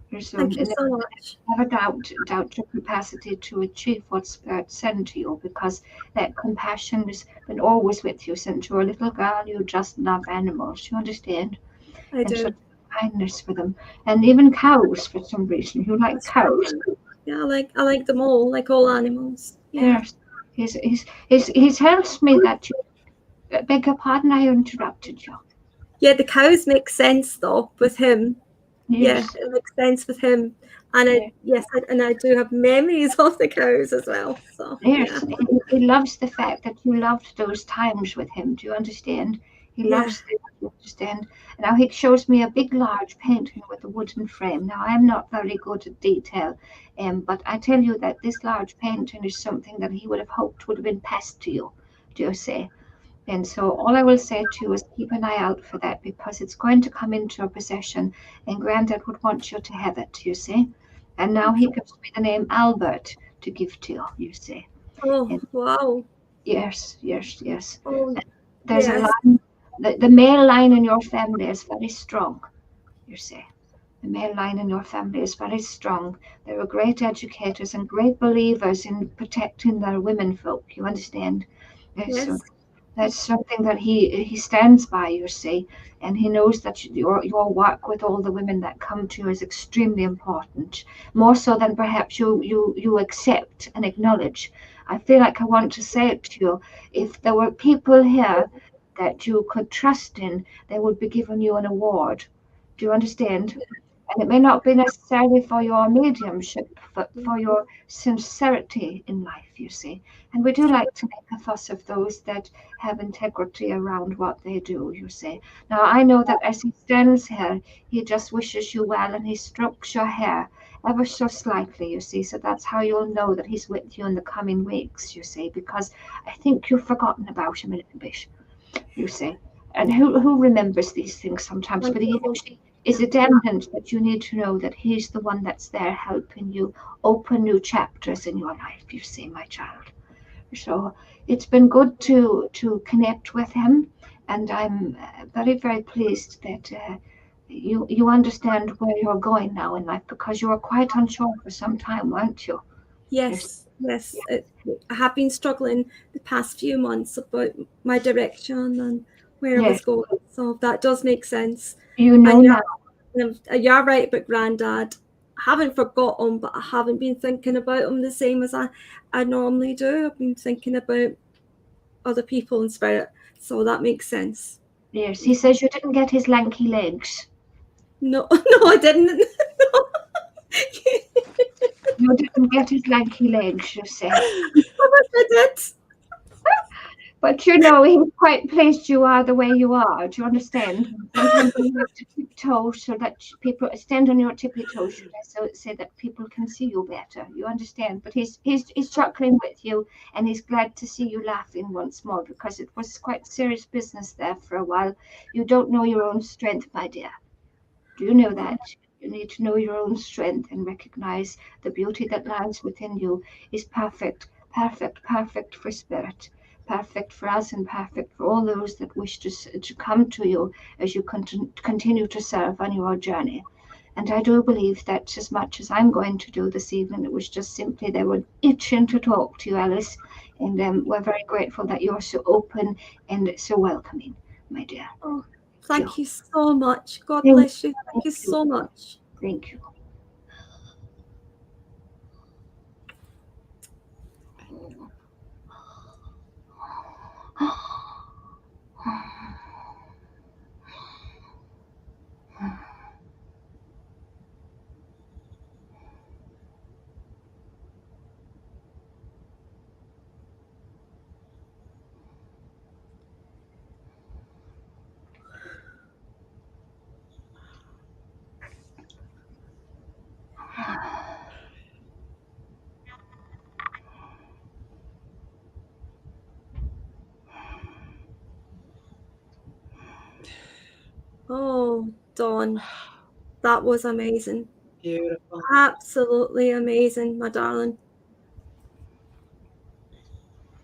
Thank you so much. Never doubt your capacity to achieve what Spirit sent to you, because that compassion has been always with you since you were a little girl. You just love animals. You understand? I And do. such kindness for them, and even cows for some reason. You like That's cows. right. Yeah, I like them all, like all animals. Yeah. Yes. He's tells me that you. Beg your pardon, I interrupted you. Yeah, the cows make sense though with him. Yeah, Yes. it makes sense with him. And Yes. I do have memories of the cows as well. So yeah, Yes, he loves the fact that you loved those times with him. Do you understand? He yeah, loves it. You understand? Now he shows me a big, large painting with a wooden frame. Now I am not very good at detail, but I tell you that this large painting is something that he would have hoped would have been passed to you. Do you see? And so all I will say to you is keep an eye out for that, because it's going to come into your possession, and Granddad would want you to have it. You see? And now he gives me the name Albert to give to you. You see? oh And wow, yes, yes, yes. oh And there's a yes, line, the male line in your family is very strong, you see. The male line in your family is very strong. They were great educators and great believers in protecting their women folk, you understand? So yes, that's something that he stands by, you see, and he knows that your work with all the women that come to you is extremely important, more so than perhaps you accept and acknowledge. I feel like I want to say it to you. If there were people here that you could trust in, they would be giving you an award. Do you understand? And it may not be necessarily for your mediumship, but for your sincerity in life, you see. And we do like to make a fuss of those that have integrity around what they do, you see. Now, I know that as he stands here, he just wishes you well, and he strokes your hair ever so slightly, you see. So that's how you'll know that he's with you in the coming weeks, you see, because I think you've forgotten about him a little bit, you see. And who remembers these things sometimes? But he actually is evident that you need to know that he's the one that's there helping you open new chapters in your life, you see, my child. So it's been good to connect with him, and I'm very, very pleased that you understand where you're going now in life, because you were quite unsure for some time, weren't you? yes, yes. I have been struggling the past few months about my direction and where I was Yes, going. So that does make sense. you know And now. you're right about Grandad. I haven't forgotten, but I haven't been thinking about him the same as I normally do. I've been thinking about other people in spirit, so that makes sense. Yes, he says you didn't get his lanky legs. No, no, I didn't. You didn't get his lanky legs, you say. I wish I did. But you know, he's quite pleased you are the way you are. Do you understand? Sometimes you have to tiptoe so that people stand on your tippy toes, should I so say that people can see you better. You understand? But he's chuckling with you, and he's glad to see you laughing once more, because it was quite serious business there for a while. You don't know your own strength, my dear. Do you know that? You need to know your own strength and recognize the beauty that lies within you is perfect, perfect, perfect for spirit, perfect for us, and perfect for all those that wish to come to you as you continue to serve on your journey. And I do believe that as much as I'm going to do this evening, it was just simply they were itching to talk to you, Alice. And we're very grateful that you're so open and so welcoming, my dear. Oh, thank you so much. God Thank bless you. Thank you so much. Thank you. Oh, Dawn, that was amazing. Beautiful. Absolutely amazing, my darling.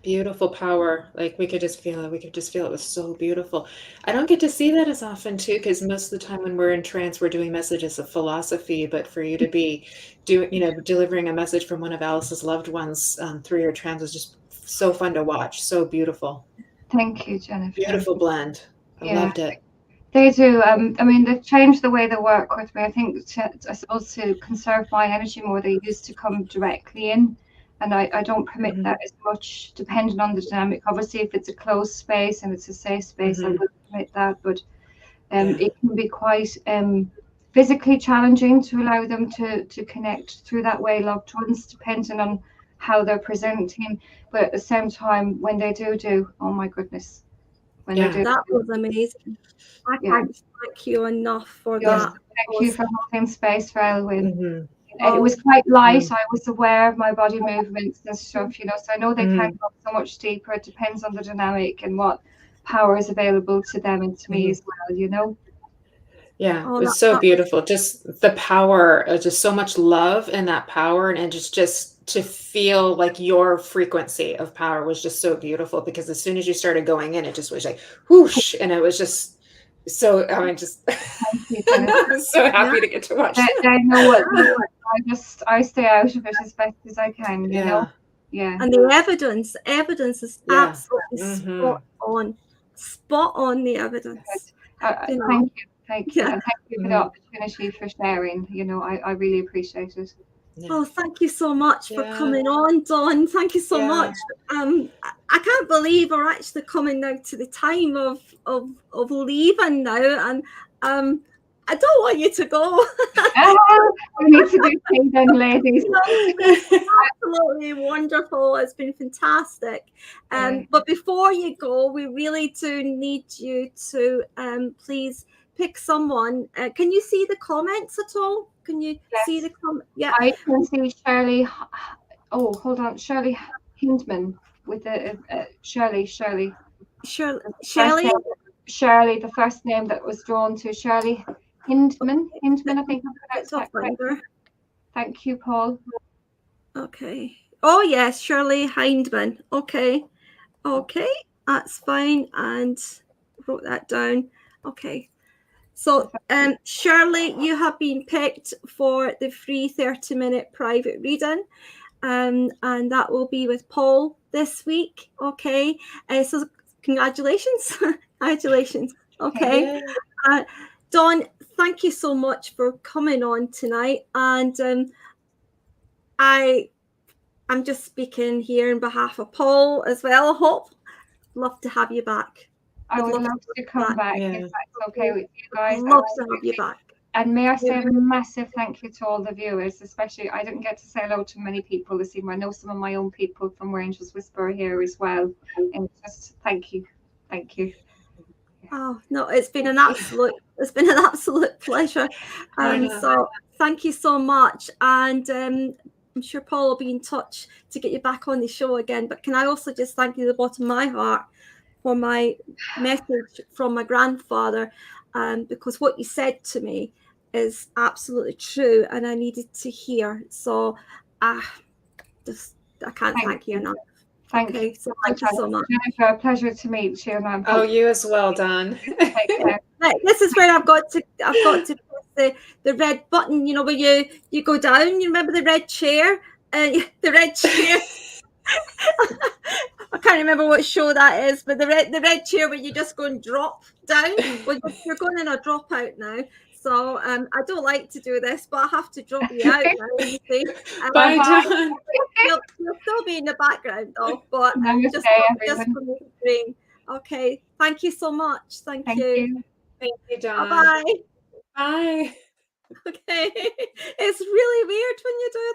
Beautiful power. Like we could just feel it. We could just feel it was so beautiful. I don't get to see that as often too, because most of the time when we're in trance, we're doing messages of philosophy. But for you to be delivering a message from one of Alice's loved ones through your trance is just so fun to watch. So beautiful. Thank you, Jennifer. Beautiful blend. I loved it. They do. I mean, they've changed the way they work with me. I think, I suppose, to conserve my energy more, they used to come directly in. And I don't permit that as much, depending on the dynamic. Obviously, if it's a closed space and it's a safe space, I would permit that. But it can be quite physically challenging to allow them to connect through that way, loved ones, depending on how they're presenting. But at the same time, when they do, oh my goodness. That was amazing. I can't thank you enough for that. Thank you for holding space for Elwyn. It was quite light. I was aware of my body movements and stuff, so I know they can go so much deeper. It depends on the dynamic and what power is available to them and to me as well, Yeah, it was so beautiful. Just the power, just so much love in that power, and just to feel like your frequency of power was just so beautiful, because as soon as you started going in, it just was like whoosh, and it was just so, I mean, just I'm so happy to get to watch that. I know what I stay out of it as best as I can, and the evidence is absolutely spot on the evidence. Thank you and thank you for the opportunity for sharing. I really appreciate it. Oh, thank you so much for coming on, Dawn. Thank you so much. I can't believe we're actually coming now to the time of leaving now, and I don't want you to go. We need to do things then, ladies. Absolutely wonderful. It's been fantastic. But before you go, we really do need you to please pick someone. Can you see the comments at all? Can you see the comment? Yeah, I can see Shirley. Oh, hold on, Shirley Hindman with the Shirley. Shirley, the first name that was drawn to Shirley Hindman. I think that's that correct. Thank you, Paul. Okay. Oh yes, Shirley Hindman. Okay, that's fine. And wrote that down. Okay. So, Shirley, you have been picked for the free 30-minute private reading, and that will be with Paul this week. Okay, so congratulations, congratulations. Okay, Dawn, thank you so much for coming on tonight, and I'm just speaking here on behalf of Paul as well. Love to have you back. I would love to come back if that's okay with you guys. Love to have you back. And may I say a massive thank you to all the viewers, especially I didn't get to say hello to many people this evening. I know some of my own people from Where Angels Whisper here as well. And just thank you. Oh no, it's been an absolute pleasure. So thank you so much. And I'm sure Paul will be in touch to get you back on the show again. But can I also just thank you at the bottom of my heart for my message from my grandfather, because what you said to me is absolutely true and I needed to hear. So I can't thank you enough. Thank you so much. Jennifer, a pleasure to meet you. And you as well, Dawn. This is where I've got to press the red button, where you go down. You remember the red chair? The red chair. I can't remember what show that is, but the red chair where you just go and drop down. Well, you're going in a drop out now. So I don't like to do this, but I have to drop you out now. You see, bye, Dawn. You'll still be in the background though, but just for the screen. Okay, thank you so much. Thank you. Thank you, Dawn. Bye. Bye. Okay, it's really weird when you do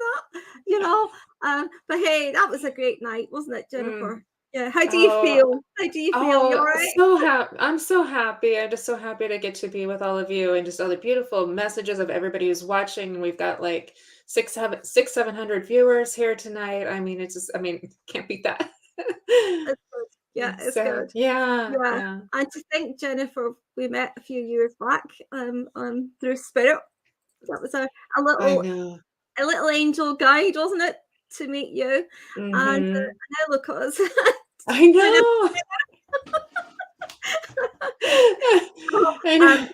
that, but hey, that was a great night, wasn't it, Jennifer? Yeah. How do you feel? You all right? So happy. I'm so happy. I'm just so happy to get to be with all of you and just all the beautiful messages of everybody who's watching. We've got like 700 viewers here tonight. I mean, can't beat that. Yeah, it's So, good. yeah. And to think, Jennifer, we met a few years back through Spirit. That was a little angel guide, wasn't it, to meet you? Mm-hmm. And now look at us. I know. I know.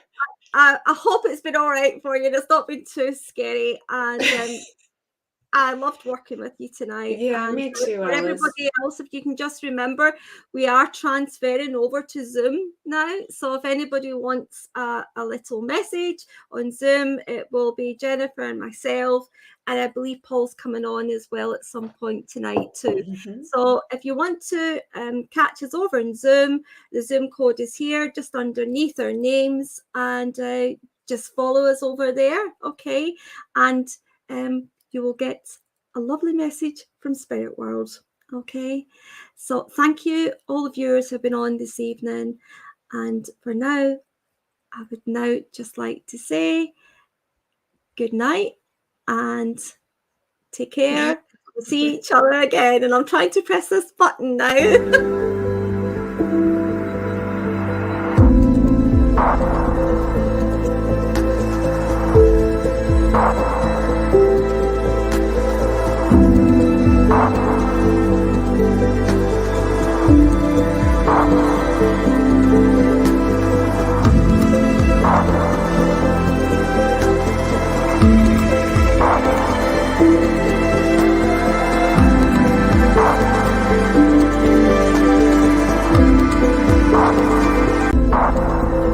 I hope it's been all right for you and it's not been too scary. And I loved working with you tonight. Yeah, and me too, for Alice. everybody else, if you can just remember, we are transferring over to Zoom now. So if anybody wants a little message on Zoom, it will be Jennifer and myself. And I believe Paul's coming on as well at some point tonight too. Mm-hmm. So if you want to catch us over in Zoom, the Zoom code is here just underneath our names, and just follow us over there, okay? And you will get a lovely message from Spirit World, okay? So thank you, all the viewers who have been on this evening. And for now, I would now just like to say good night and take care. We'll see each other again. And I'm trying to press this button now.